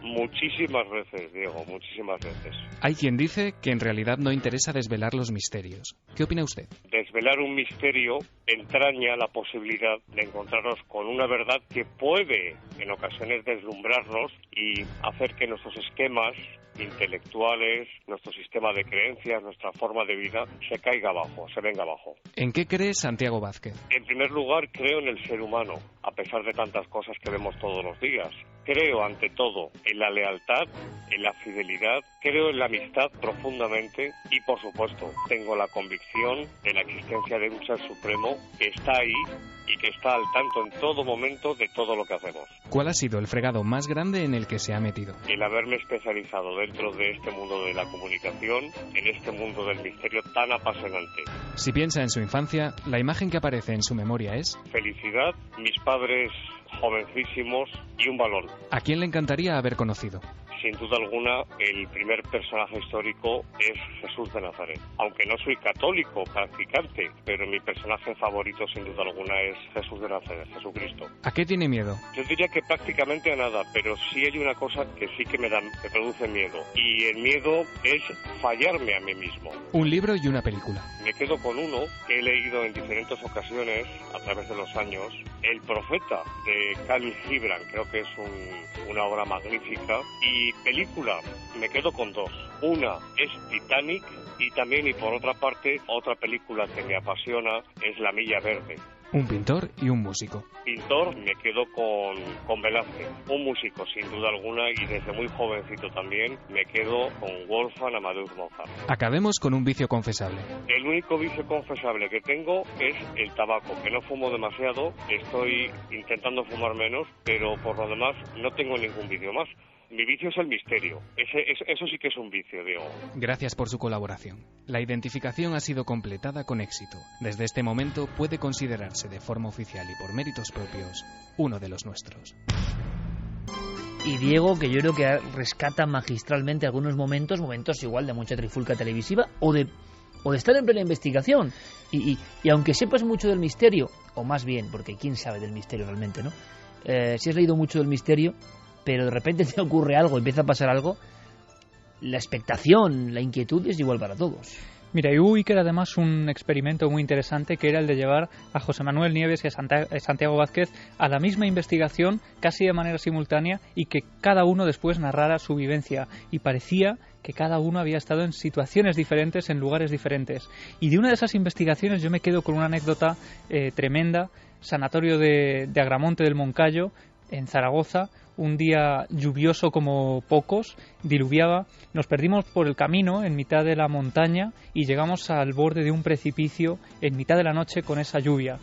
Muchísimas veces, Diego, muchísimas veces. Hay quien dice que en realidad no interesa desvelar los misterios. ¿Qué opina usted? Desvelar un misterio entraña la posibilidad de encontrarnos con una verdad que puede, en ocasiones, deslumbrarnos y hacer que nuestros esquemas intelectuales, nuestro sistema de creencias, nuestra forma de vida, se caiga abajo, se venga abajo. ¿En qué cree Santiago Vázquez? En primer lugar, creo en el ser humano, a pesar de tantas cosas que vemos todos los días. creo ante todo en la lealtad, en la fidelidad, creo en la amistad profundamente y, por supuesto, tengo la convicción de la existencia de un ser supremo que está ahí y que está al tanto en todo momento de todo lo que hacemos. ¿Cuál ha sido el fregado más grande en el que se ha metido? El haberme especializado dentro de este mundo de la comunicación, en este mundo del misterio tan apasionante. Si piensa en su infancia, la imagen que aparece en su memoria es... Felicidad, mis padres jovencísimos y un balón. ¿A quién le encantaría haber conocido? Sin duda alguna, el primer personaje histórico es Jesús de Nazaret. Aunque no soy católico practicante, pero mi personaje favorito sin duda alguna es Jesús de Nazaret, Jesucristo. ¿A qué tiene miedo? Yo diría que prácticamente a nada, pero sí hay una cosa que sí que me produce miedo. Y el miedo es fallarme a mí mismo. Un libro y una película. Me quedo con uno que he leído en diferentes ocasiones a través de los años, El Profeta, de Khalil Gibran. Creo que es una obra magnífica. Y película, me quedo con dos. Una es Titanic y también, y por otra parte, otra película que me apasiona es La Milla Verde. Un pintor y un músico. Pintor, me quedo con Velázquez. Un músico, sin duda alguna, y desde muy jovencito también, me quedo con Wolfgang Amadeus Mozart. Acabemos con un vicio confesable. El único vicio confesable que tengo es el tabaco, que no fumo demasiado, estoy intentando fumar menos, pero por lo demás no tengo ningún vicio más. Mi vicio es el misterio. Eso sí que es un vicio, Diego. Gracias por su colaboración. La identificación ha sido completada con éxito. Desde este momento puede considerarse de forma oficial y por méritos propios uno de los nuestros. Y Diego, que yo creo que rescata magistralmente algunos momentos igual de mucha trifulca televisiva o de estar en plena investigación. Y aunque sepas mucho del misterio, o más bien, porque quién sabe del misterio realmente, ¿no? Si has leído mucho del misterio, pero de repente te ocurre algo, empieza a pasar algo, la expectación, la inquietud es igual para todos. Mira, y hubo Iker además un experimento muy interesante que era el de llevar a José Manuel Nieves y a Santiago Vázquez a la misma investigación casi de manera simultánea y que cada uno después narrara su vivencia y parecía que cada uno había estado en situaciones diferentes, en lugares diferentes. Y de una de esas investigaciones yo me quedo con una anécdota tremenda, sanatorio de Agramonte del Moncayo, en Zaragoza, un día lluvioso como pocos, diluviaba, nos perdimos por el camino en mitad de la montaña y llegamos al borde de un precipicio en mitad de la noche con esa lluvia.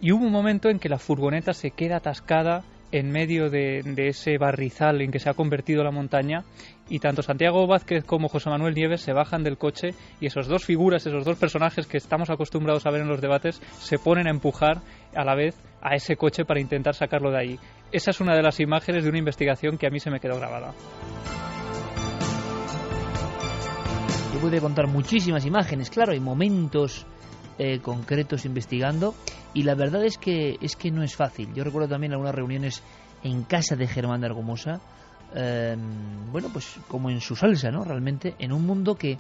Y hubo un momento en que la furgoneta se queda atascada en medio de ese barrizal en que se ha convertido la montaña y tanto Santiago Vázquez como José Manuel Nieves se bajan del coche y esas dos figuras, esos dos personajes que estamos acostumbrados a ver en los debates se ponen a empujar a la vez a ese coche para intentar sacarlo de ahí. Esa es una de las imágenes de una investigación que a mí se me quedó grabada. Yo puedo contar muchísimas imágenes, claro, hay momentos concretos investigando y la verdad es que no es fácil. Yo recuerdo también algunas reuniones en casa de Germán de Argumosa, bueno, pues como en su salsa, ¿no? Realmente en un mundo que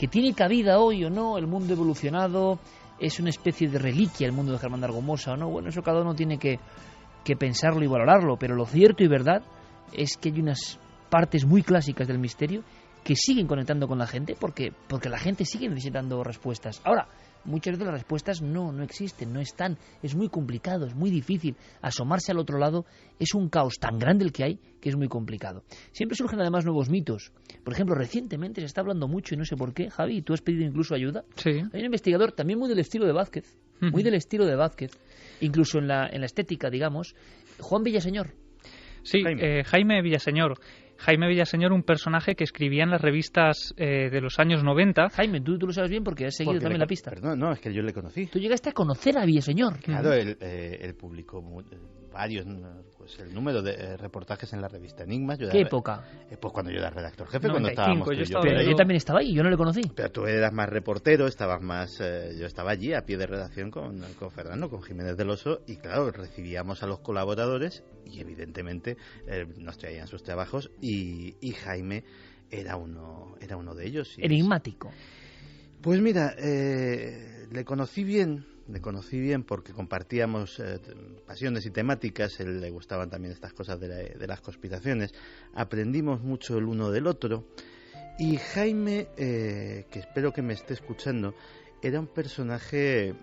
tiene cabida hoy o no, el mundo evolucionado, es una especie de reliquia el mundo de Germán de Argumosa o no, bueno, eso cada uno tiene que pensarlo y valorarlo, pero lo cierto y verdad es que hay unas partes muy clásicas del misterio que siguen conectando con la gente porque la gente sigue necesitando respuestas. Ahora, muchas veces las respuestas no existen, no están, es muy complicado, es muy difícil. Asomarse al otro lado es un caos tan grande el que hay que es muy complicado. Siempre surgen además nuevos mitos. Por ejemplo, recientemente se está hablando mucho y no sé por qué, Javi, tú has pedido incluso ayuda. Sí. Hay un investigador también muy del estilo de Vázquez, incluso en la estética, digamos, Juan Villaseñor. Sí, Jaime Villaseñor. Jaime Villaseñor, un personaje que escribía en las revistas de los años 90. Jaime, tú lo sabes bien porque has seguido también la pista. Perdón, no, es que yo le conocí. Tú llegaste a conocer a Villaseñor. Claro, él publicó varios, pues el número de reportajes en la revista Enigmas. ¿Qué época? Pues cuando yo era redactor jefe, 95, cuando estábamos tú y yo también estaba ahí, yo no le conocí. Pero tú eras más reportero, estabas más... yo estaba allí a pie de redacción con Fernando, con Jiménez del Oso, y claro, recibíamos a los colaboradores y evidentemente nos traían sus trabajos y Jaime era uno de ellos. Enigmático. Pues mira, le conocí bien porque compartíamos pasiones y temáticas. A él le gustaban también estas cosas de las conspiraciones. Aprendimos mucho el uno del otro. Y Jaime, que espero que me esté escuchando, era un personaje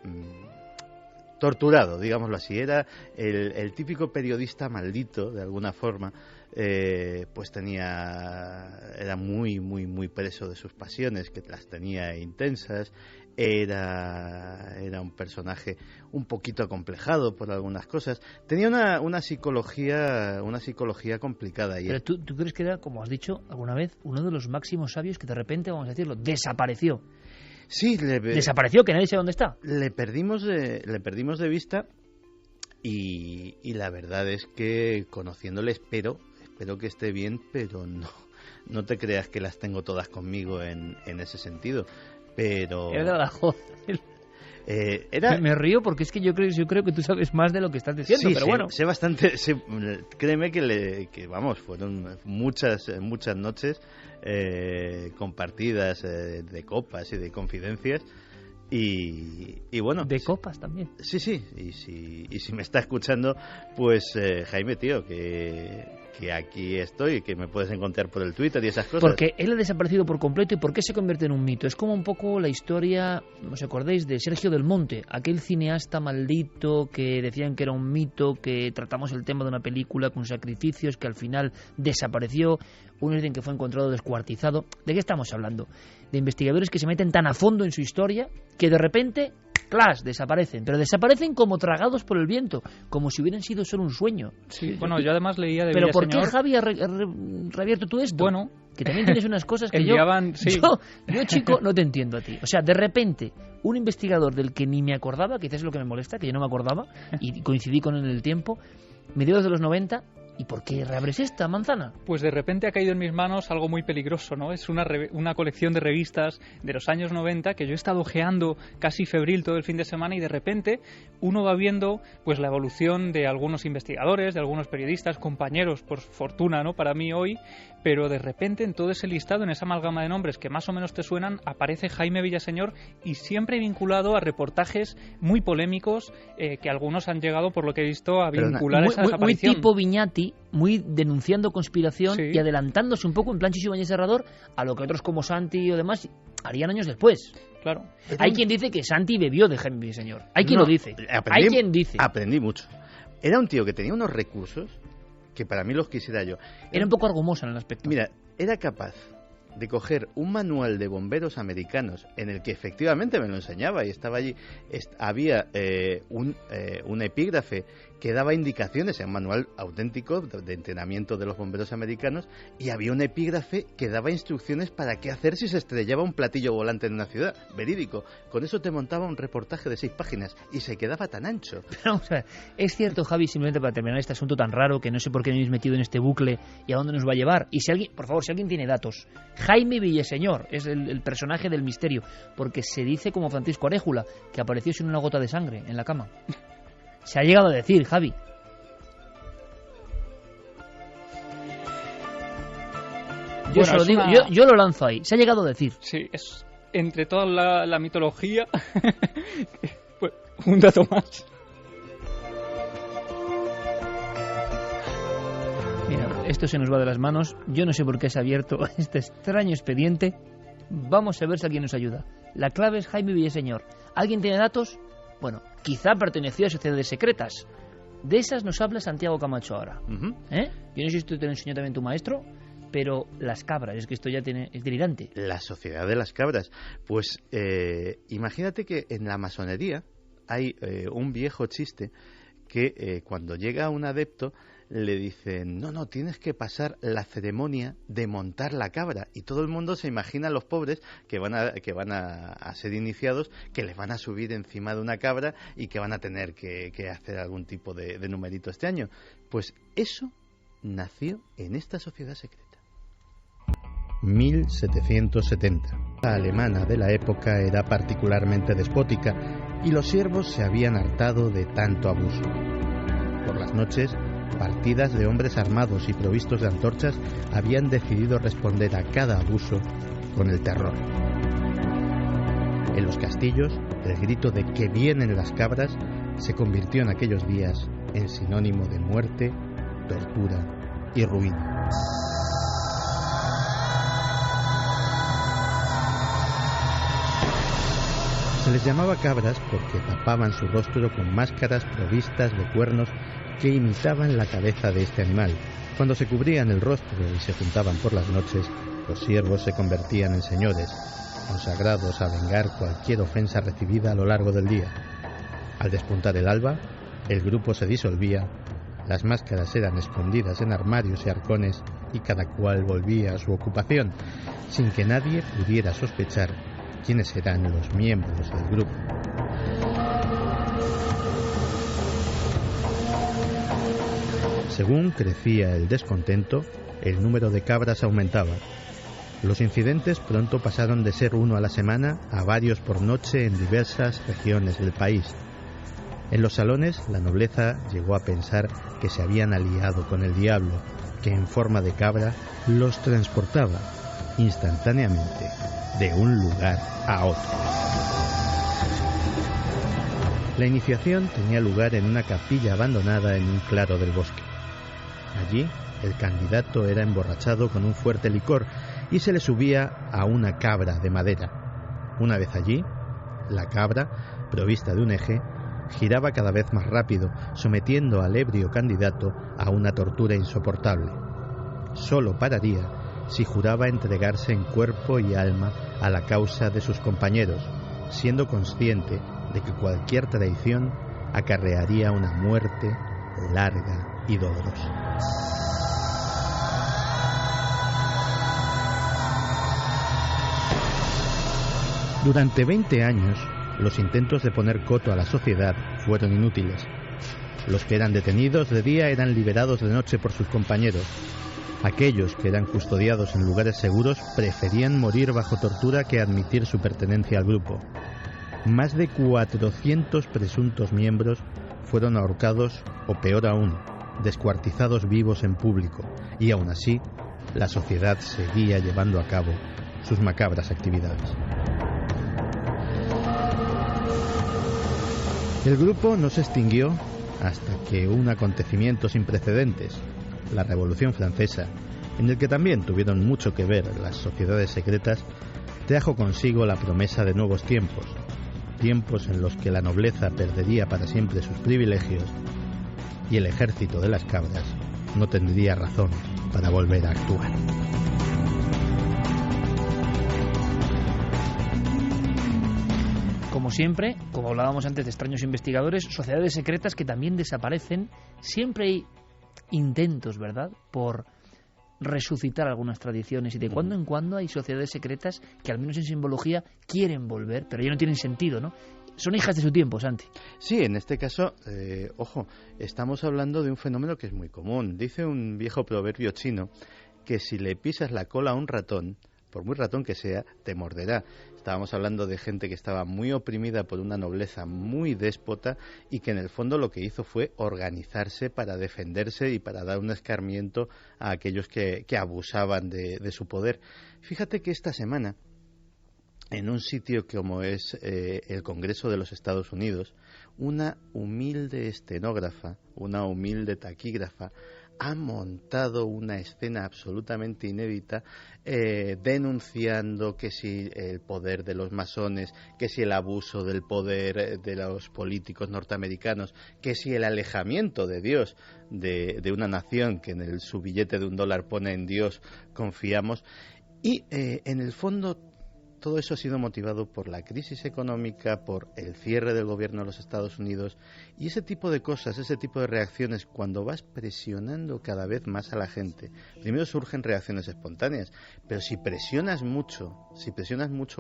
torturado, digámoslo así. Era el típico periodista maldito, de alguna forma. Pues era muy preso de sus pasiones, que las tenía intensas. Era un personaje un poquito acomplejado por algunas cosas. Tenía una psicología complicada. Pero ¿tú crees que era, como has dicho alguna vez, uno de los máximos sabios que de repente, vamos a decirlo, desapareció? Sí, desapareció, que nadie sabe dónde está. Le perdimos de vista y la verdad es que conociéndole espero que esté bien, pero no te creas que las tengo todas conmigo en ese sentido. Pero era la joda. Me río porque es que yo creo que tú sabes más de lo que estás diciendo, sí, pero bueno. Sé bastante, créeme que fueron muchas noches compartidas de copas y de confidencias. Y bueno, de copas también. Sí, y si me está escuchando, pues Jaime, tío, que aquí estoy, que me puedes encontrar por el Twitter y esas cosas. Porque él ha desaparecido por completo. ¿Y por qué se convierte en un mito? Es como un poco la historia, ¿os acordáis de Sergio Del Monte? Aquel cineasta maldito que decían que era un mito, que tratamos el tema de una película con sacrificios, que al final desapareció. Unos dicen que fue encontrado descuartizado. ¿De qué estamos hablando? De investigadores que se meten tan a fondo en su historia que de repente, ¡clash!, desaparecen. Pero desaparecen como tragados por el viento, como si hubieran sido solo un sueño. Sí, bueno, yo además leía de ¿Pero por Villaseñor... qué, Javi, ha reabierto tú esto? Bueno, que también tienes unas cosas que sí. yo, chico, no te entiendo a ti. O sea, de repente, un investigador del que ni me acordaba, quizás es lo que me molesta, que yo no me acordaba, y coincidí con él en el tiempo, mediados de los 90... ¿Y por qué reabres esta manzana? Pues de repente ha caído en mis manos algo muy peligroso, ¿no? Es una colección de revistas de los años 90 que yo he estado ojeando casi febril todo el fin de semana y de repente uno va viendo pues la evolución de algunos investigadores, de algunos periodistas, compañeros, por fortuna, ¿no?, para mí hoy, pero de repente en todo ese listado, en esa amalgama de nombres que más o menos te suenan, aparece Jaime Villaseñor y siempre vinculado a reportajes muy polémicos que algunos han llegado, por lo que he visto, a vincular esa desaparición. Muy tipo Viñati, muy denunciando conspiración, sí, y adelantándose un poco en plan Chicho Ibáñez Serrador a lo que otros como Santi o demás harían años después. Claro. Hay quien dice que Santi bebió de Jaime Villaseñor. Hay quien lo dice. Hay quien dice. Aprendí mucho. Era un tío que tenía unos recursos que para mí los quisiera yo. Era un poco argumosa en el aspecto. Mira, era capaz de coger un manual de bomberos americanos en el que efectivamente me lo enseñaba y estaba allí, había un epígrafe que daba indicaciones, en un manual auténtico de entrenamiento de los bomberos americanos, y había un epígrafe que daba instrucciones para qué hacer si se estrellaba un platillo volante en una ciudad, verídico. Con eso te montaba un reportaje de 6 páginas y se quedaba tan ancho. Pero, o sea, es cierto, Javi, simplemente para terminar este asunto tan raro que no sé por qué me habéis metido en este bucle y a dónde nos va a llevar. Y si alguien, por favor, si alguien tiene datos, Jaime Villaseñor es el personaje del misterio, porque se dice como Francisco Aréjula, que apareció sin una gota de sangre en la cama. Se ha llegado a decir, Javi. Yo se lo digo, yo lo lanzo ahí. Se ha llegado a decir. Sí, es entre toda la mitología, pues, un dato más. Mira, esto se nos va de las manos. Yo no sé por qué se ha abierto este extraño expediente. Vamos a ver si alguien nos ayuda. La clave es Jaime Villaseñor. ¿Alguien tiene datos? Bueno, quizá perteneció a sociedades secretas. De esas nos habla Santiago Camacho ahora. Yo no sé si esto te lo enseñó también tu maestro, pero las cabras, es que esto ya es delirante. La sociedad de las cabras. Pues imagínate que en la masonería hay un viejo chiste que cuando llega un adepto le dicen, no, tienes que pasar la ceremonia de montar la cabra, y todo el mundo se imagina a los pobres que van a ser iniciados, que les van a subir encima de una cabra y que van a tener que hacer algún tipo de numerito este año. Pues eso nació en esta sociedad secreta. 1770. La alemana de la época era particularmente despótica y los siervos se habían hartado de tanto abuso. Por las noches, partidas de hombres armados y provistos de antorchas habían decidido responder a cada abuso con el terror. En los castillos, el grito de "que vienen las cabras" se convirtió en aquellos días en sinónimo de muerte, tortura y ruina. Se les llamaba cabras porque tapaban su rostro con máscaras provistas de cuernos que imitaban la cabeza de este animal. Cuando se cubrían el rostro y se juntaban por las noches, los siervos se convertían en señores, consagrados a vengar cualquier ofensa recibida a lo largo del día. Al despuntar el alba, el grupo se disolvía, las máscaras eran escondidas en armarios y arcones y cada cual volvía a su ocupación, sin que nadie pudiera sospechar quiénes eran los miembros del grupo. Según crecía el descontento, el número de cabras aumentaba. Los incidentes pronto pasaron de ser uno a la semana a varios por noche en diversas regiones del país. En los salones, la nobleza llegó a pensar que se habían aliado con el diablo, que en forma de cabra los transportaba instantáneamente de un lugar a otro. La iniciación tenía lugar en una capilla abandonada en un claro del bosque. Allí, el candidato era emborrachado con un fuerte licor y se le subía a una cabra de madera. Una vez allí, la cabra, provista de un eje, giraba cada vez más rápido, sometiendo al ebrio candidato a una tortura insoportable. Solo pararía si juraba entregarse en cuerpo y alma a la causa de sus compañeros, siendo consciente de que cualquier traición acarrearía una muerte larga y dolorosa. Durante 20 años, los intentos de poner coto a la sociedad fueron inútiles. Los que eran detenidos de día eran liberados de noche por sus compañeros. Aquellos que eran custodiados en lugares seguros preferían morir bajo tortura que admitir su pertenencia al grupo. Más de 400 presuntos miembros fueron ahorcados o, peor aún, descuartizados vivos en público, y aún así, la sociedad seguía llevando a cabo sus macabras actividades. El grupo no se extinguió hasta que un acontecimiento sin precedentes, la Revolución Francesa, en el que también tuvieron mucho que ver las sociedades secretas, trajo consigo la promesa de nuevos tiempos, tiempos en los que la nobleza perdería para siempre sus privilegios y el ejército de las cabras no tendría razón para volver a actuar. Como siempre, como hablábamos antes de extraños investigadores, sociedades secretas que también desaparecen. Siempre hay intentos, ¿verdad?, por resucitar algunas tradiciones, y de cuando en cuando hay sociedades secretas que, al menos en simbología, quieren volver, pero ya no tienen sentido, ¿no? Son hijas de su tiempo, Santi. Sí, en este caso, ojo, estamos hablando de un fenómeno que es muy común. Dice un viejo proverbio chino que si le pisas la cola a un ratón, por muy ratón que sea, te morderá. Estábamos hablando de gente que estaba muy oprimida por una nobleza muy déspota y que en el fondo lo que hizo fue organizarse para defenderse y para dar un escarmiento a aquellos que abusaban de su poder. Fíjate que esta semana, en un sitio como es el Congreso de los Estados Unidos, una humilde estenógrafa, una humilde taquígrafa, ha montado una escena absolutamente inédita, denunciando que si el poder de los masones, que si el abuso del poder de los políticos norteamericanos, que si el alejamiento de Dios de una nación que en su billete de $1 pone en Dios confiamos. Y en el fondo todo eso ha sido motivado por la crisis económica, por el cierre del gobierno de los Estados Unidos, y ese tipo de cosas, ese tipo de reacciones, cuando vas presionando cada vez más a la gente, primero surgen reacciones espontáneas, pero si presionas mucho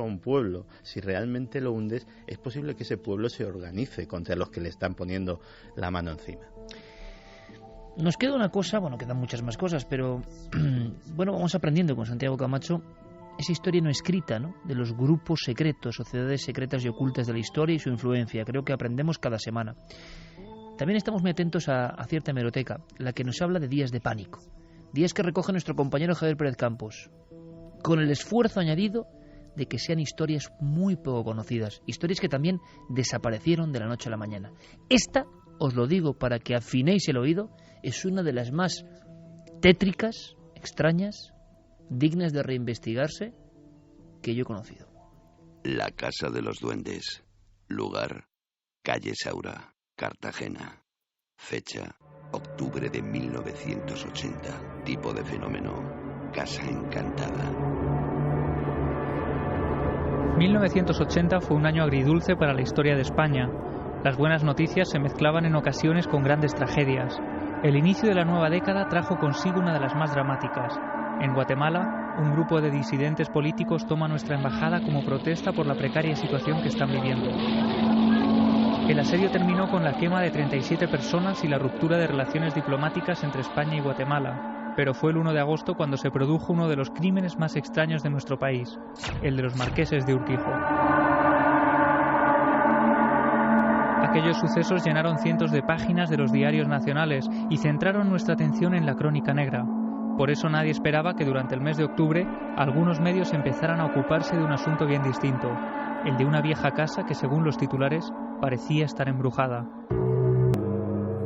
a un pueblo, si realmente lo hundes, es posible que ese pueblo se organice contra los que le están poniendo la mano encima. Nos queda una cosa, bueno, quedan muchas más cosas, pero bueno, vamos aprendiendo con Santiago Camacho esa historia no escrita, ¿no?, de los grupos secretos, sociedades secretas y ocultas de la historia y su influencia. Creo que aprendemos cada semana. También estamos muy atentos a cierta hemeroteca, la que nos habla de días de pánico, días que recoge nuestro compañero Javier Pérez Campos, con el esfuerzo añadido de que sean historias muy poco conocidas, historias que también desaparecieron de la noche a la mañana. Esta, os lo digo para que afinéis el oído, es una de las más tétricas, extrañas, dignas de reinvestigarse que yo he conocido. La Casa de los Duendes, Lugar: calle Saura, Cartagena. Fecha: octubre de 1980. Tipo de fenómeno: casa encantada. 1980 fue un año agridulce para la historia de España. Las buenas noticias se mezclaban en ocasiones con grandes tragedias. El inicio de la nueva década trajo consigo una de las más dramáticas. En Guatemala, un grupo de disidentes políticos toma nuestra embajada como protesta por la precaria situación que están viviendo. El asedio terminó con la quema de 37 personas y la ruptura de relaciones diplomáticas entre España y Guatemala, pero fue el 1 de agosto cuando se produjo uno de los crímenes más extraños de nuestro país, el de los marqueses de Urquijo. Aquellos sucesos llenaron cientos de páginas de los diarios nacionales y centraron nuestra atención en la crónica negra. Por eso nadie esperaba que durante el mes de octubre algunos medios empezaran a ocuparse de un asunto bien distinto, el de una vieja casa que, según los titulares, parecía estar embrujada.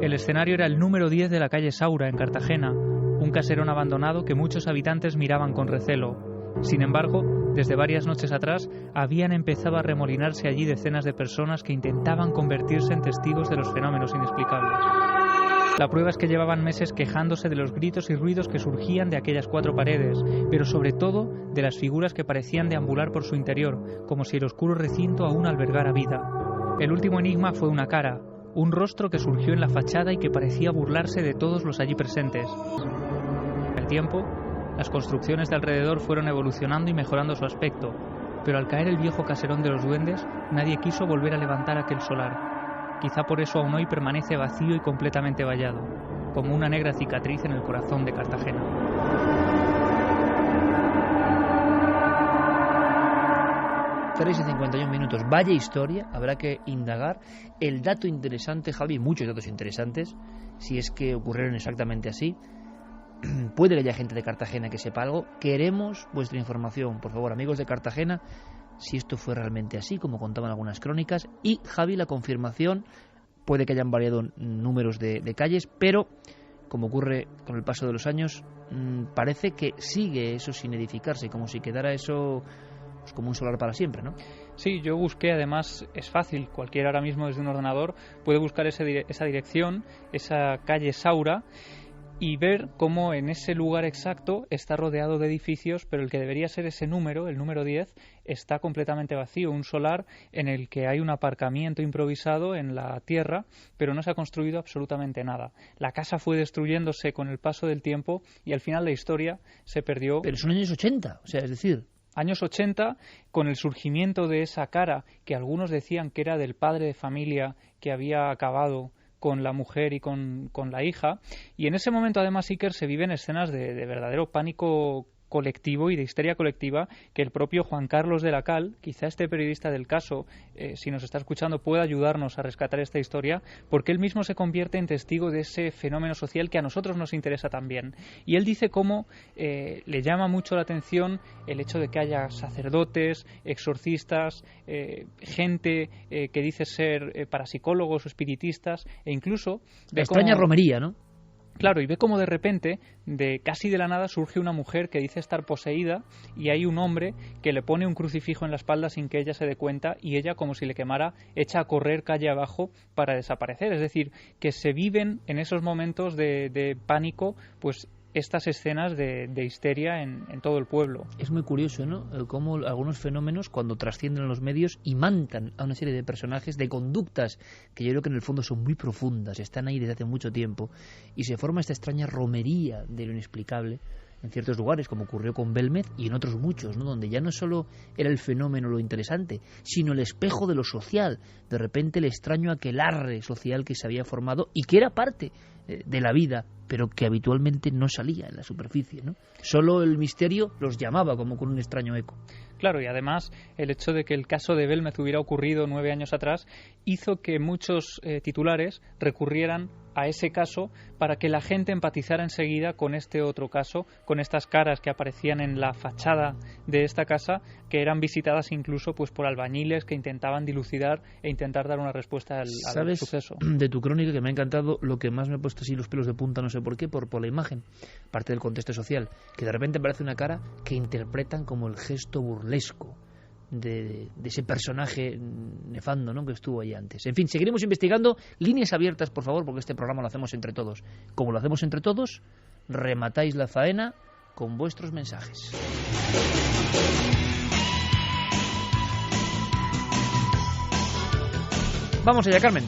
El escenario era el número 10 de la calle Saura, en Cartagena, un caserón abandonado que muchos habitantes miraban con recelo. Sin embargo, desde varias noches atrás habían empezado a remolinarse allí decenas de personas que intentaban convertirse en testigos de los fenómenos inexplicables. La prueba es que llevaban meses quejándose de los gritos y ruidos que surgían de aquellas cuatro paredes, pero sobre todo de las figuras que parecían deambular por su interior, como si el oscuro recinto aún albergara vida. El último enigma fue una cara, un rostro que surgió en la fachada y que parecía burlarse de todos los allí presentes. Con el tiempo, las construcciones de alrededor fueron evolucionando y mejorando su aspecto, pero al caer el viejo caserón de los duendes, nadie quiso volver a levantar aquel solar. Quizá por eso aún hoy permanece vacío y completamente vallado, como una negra cicatriz en el corazón de Cartagena. 3:51. Vaya historia, habrá que indagar. El dato interesante, Javi, muchos datos interesantes, si es que ocurrieron exactamente así. Puede que haya gente de Cartagena que sepa algo. Queremos vuestra información, por favor, amigos de Cartagena, si esto fue realmente así, como contaban algunas crónicas. Y, Javi, la confirmación, puede que hayan variado números de calles, pero, como ocurre con el paso de los años, parece que sigue eso sin edificarse, como si quedara eso pues como un solar para siempre, ¿no? Sí, yo busqué, además es fácil, cualquiera ahora mismo desde un ordenador puede buscar esa dirección, esa calle Saura, y ver cómo en ese lugar exacto está rodeado de edificios, pero el que debería ser ese número, el número 10, está completamente vacío, un solar en el que hay un aparcamiento improvisado en la tierra, pero no se ha construido absolutamente nada. La casa fue destruyéndose con el paso del tiempo y al final la historia se perdió. Pero son años 80, o sea, es decir... Años 80, con el surgimiento de esa cara que algunos decían que era del padre de familia que había acabado con la mujer y con la hija, y en ese momento además, Iker, se viven escenas de verdadero pánico colectivo y de histeria colectiva que el propio Juan Carlos de la Cal, quizá este periodista del caso, si nos está escuchando, pueda ayudarnos a rescatar esta historia, porque él mismo se convierte en testigo de ese fenómeno social que a nosotros nos interesa también. Y él dice cómo le llama mucho la atención el hecho de que haya sacerdotes, exorcistas, gente que dice ser parapsicólogos o espiritistas, e incluso... La extraña romería, ¿no? Claro, y ve como de repente, casi de la nada, surge una mujer que dice estar poseída y hay un hombre que le pone un crucifijo en la espalda sin que ella se dé cuenta y ella, como si le quemara, echa a correr calle abajo para desaparecer. Es decir, que se viven en esos momentos de pánico, pues estas escenas de histeria en todo el pueblo. Es muy curioso, ¿no? Cómo algunos fenómenos, cuando trascienden a los medios, imantan a una serie de personajes, de conductas que yo creo que en el fondo son muy profundas, están ahí desde hace mucho tiempo, y se forma esta extraña romería de lo inexplicable en ciertos lugares, como ocurrió con Belmez y en otros muchos, ¿no? Donde ya no solo era el fenómeno lo interesante, sino el espejo de lo social, de repente el extraño aquelarre social que se había formado y que era parte de la vida, pero que habitualmente no salía en la superficie, ¿no? Solo el misterio los llamaba como con un extraño eco. Claro, y además el hecho de que el caso de Belmez hubiera ocurrido 9 años atrás hizo que muchos titulares recurrieran a ese caso para que la gente empatizara enseguida con este otro caso, con estas caras que aparecían en la fachada de esta casa, que eran visitadas incluso pues por albañiles que intentaban dilucidar e intentar dar una respuesta al suceso. De tu crónica, que me ha encantado, lo que más me ha puesto así los pelos de punta, no sé por qué, por la imagen, parte del contexto social, que de repente aparece una cara que interpretan como el gesto burlesco de ese personaje nefando, ¿no?, que estuvo ahí antes. En fin, seguiremos investigando. Líneas abiertas, por favor, porque este programa lo hacemos entre todos. Como lo hacemos entre todos, rematáis la faena con vuestros mensajes. Vamos allá, Carmen.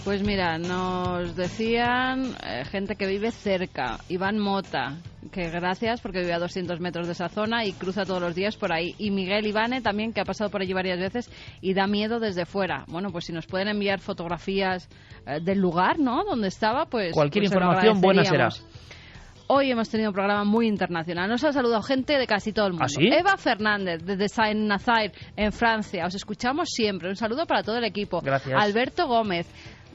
Pues mira, nos decían gente que vive cerca, Iván Mota, que gracias porque vive a 200 metros de esa zona y cruza todos los días por ahí. Y Miguel Ivane también, que ha pasado por allí varias veces y da miedo desde fuera. Bueno, pues si nos pueden enviar fotografías del lugar, ¿no?, donde estaba, pues cualquier pues información buena será. Hoy hemos tenido un programa muy internacional. Nos ha saludado gente de casi todo el mundo. ¿Ah, sí? Eva Fernández, desde Saint-Nazaire, en Francia. Os escuchamos siempre. Un saludo para todo el equipo. Gracias. Alberto Gómez.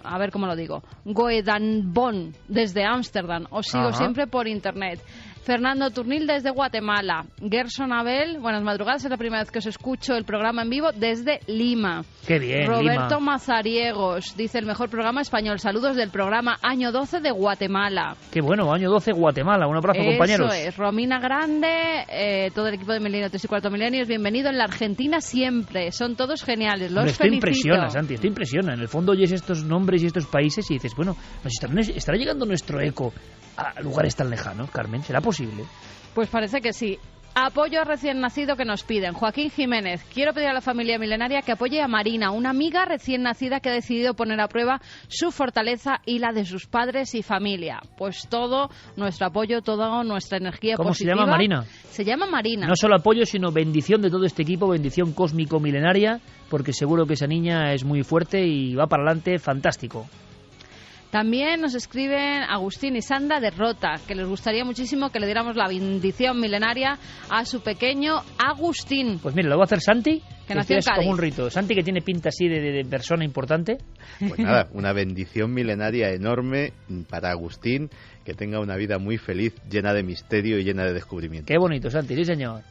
A ver cómo lo digo. Goedanbon, desde Ámsterdam. Os sigo siempre por internet. Fernando Turnil, desde Guatemala. Gerson Abel, buenas madrugadas. Es la primera vez que os escucho el programa en vivo desde Lima. ¡Qué bien, Roberto Lima! Mazariegos, dice el mejor programa español. Saludos del programa Año 12 de Guatemala. ¡Qué bueno! Año 12, Guatemala. Un abrazo, compañeros. Eso es. Romina Grande, todo el equipo de Milenio 3 y Cuarto Milenios, bienvenido en la Argentina siempre. Son todos geniales. Los esto felicito. Impresiona, Santi, esto impresiona. En el fondo oyes estos nombres y estos países y dices, bueno, ¿nos estará llegando nuestro eco a lugares tan lejanos, Carmen? ¿Será posible? Pues parece que sí. Apoyo a recién nacido que nos piden. Joaquín Jiménez, quiero pedir a la familia milenaria que apoye a Marina, una amiga recién nacida que ha decidido poner a prueba su fortaleza y la de sus padres y familia. Pues todo nuestro apoyo, toda nuestra energía ¿Cómo positiva. se llama Marina? Se llama Marina. No solo apoyo, sino bendición de todo este equipo, bendición cósmico-milenaria, porque seguro que esa niña es muy fuerte y va para adelante fantástico. También nos escriben Agustín y Sandra de Rota, que les gustaría muchísimo que le diéramos la bendición milenaria a su pequeño Agustín. Pues mira, lo va a hacer Santi, que nació en Cádiz. Es como un rito. Santi, que tiene pinta así de persona importante. Pues nada, una bendición milenaria enorme para Agustín, que tenga una vida muy feliz, llena de misterio y llena de descubrimiento. Qué bonito, Santi, sí señor.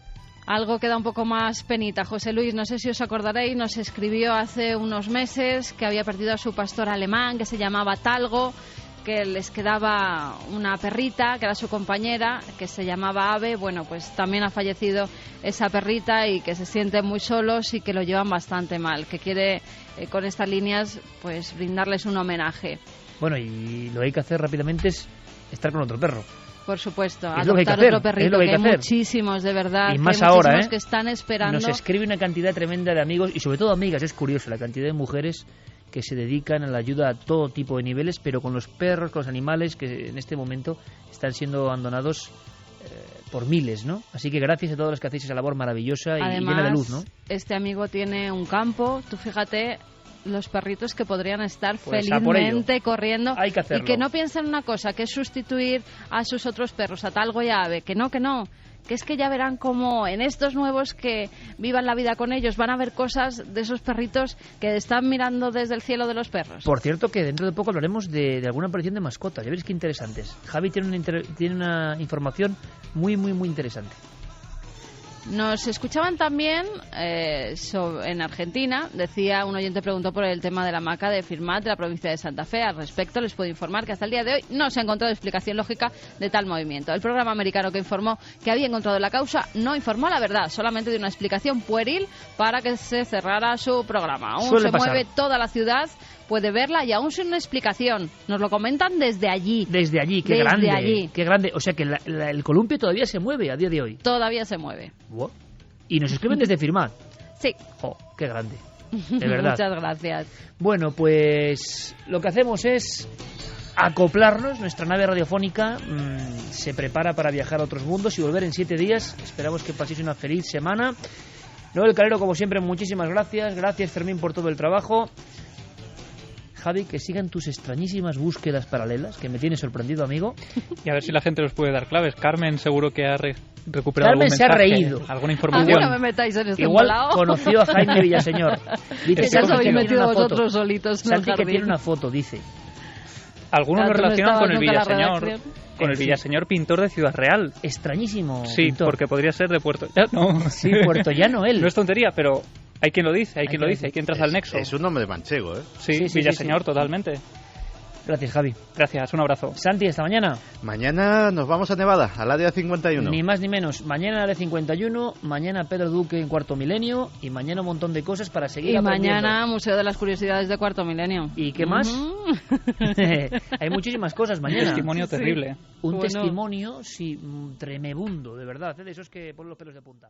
Algo que da un poco más penita. José Luis, no sé si os acordaréis, nos escribió hace unos meses que había perdido a su pastor alemán, que se llamaba Talgo, que les quedaba una perrita, que era su compañera, que se llamaba Ave. Bueno, pues también ha fallecido esa perrita y que se sienten muy solos y que lo llevan bastante mal, que quiere con estas líneas pues brindarles un homenaje. Bueno, y lo que hay que hacer rápidamente es estar con otro perro. Por supuesto, es adoptar otro perrito, que hay muchísimos, de verdad, y más hay ahora, muchísimos que están esperando. Nos escribe una cantidad tremenda de amigos y sobre todo amigas, es curioso, la cantidad de mujeres que se dedican a la ayuda a todo tipo de niveles, pero con los perros, con los animales que en este momento están siendo abandonados por miles, ¿no? Así que gracias a todos los que hacéis esa labor maravillosa y además, llena de luz, ¿no? Este amigo tiene un campo, tú fíjate los perritos que podrían estar pues felizmente corriendo hay que hacerlo. Y que no piensen una cosa, que es sustituir a sus otros perros, a Talgo y a Ave, que no, que es que ya verán como en estos nuevos que vivan la vida con ellos van a ver cosas de esos perritos que están mirando desde el cielo de los perros. Por cierto, que dentro de poco hablaremos de alguna aparición de mascotas, ya veréis qué interesantes. Javi tiene una información muy interesante. Nos escuchaban también en Argentina, decía un oyente, preguntó por el tema de la hamaca de Firmat de la provincia de Santa Fe. Al respecto les puedo informar que hasta el día de hoy no se ha encontrado explicación lógica de tal movimiento. El programa americano que informó que había encontrado la causa no informó la verdad, solamente dio una explicación pueril para que se cerrara su programa. Aún se mueve toda la ciudad, puede verla y aún sin una explicación. Nos lo comentan desde allí. Desde allí, qué grande. Qué grande. O sea que el columpio todavía se mueve a día de hoy. Todavía se mueve. Wow. Y nos escriben desde Firmat. Sí. Oh, qué grande. De verdad. Muchas gracias. Bueno, pues lo que hacemos es acoplarnos. Nuestra nave radiofónica se prepara para viajar a otros mundos y volver en 7 días. Esperamos que paséis una feliz semana. Noel Calero, como siempre, muchísimas gracias. Gracias, Fermín, por todo el trabajo. Javi, que sigan tus extrañísimas búsquedas paralelas, que me tiene sorprendido, amigo. Y a ver si la gente nos puede dar claves. Carmen seguro que ha recuperado Carmen algún mensaje, se ha reído. Alguna información. No me metáis en este igual embolado. Conoció a Jaime Villaseñor. Dice ya os habéis metido vosotros solitos en el Santi, que jardín. tiene una foto, dice. Algunos lo relacionan con el Villaseñor. Con el Sí. Villaseñor, pintor de Ciudad Real. Extrañísimo. Sí, pintor. porque podría ser de Puerto Llano. Sí, Puerto Llano él. No es tontería, pero hay quien lo dice, hay quien traza el nexo. Es un nombre manchego, ¿eh? Sí, Villaseñor, totalmente. Gracias, Javi. Gracias, un abrazo. Santi, hasta mañana. Mañana nos vamos a Nevada, al área 51. Ni más ni menos. Mañana área 51, mañana Pedro Duque en Cuarto Milenio y mañana un montón de cosas para seguir aprendiendo. Y mañana Museo de las Curiosidades de Cuarto Milenio. ¿Y qué más? Hay muchísimas cosas mañana. Testimonio terrible. Un testimonio, sí, tremebundo, de verdad, de esos que ponen los pelos de punta.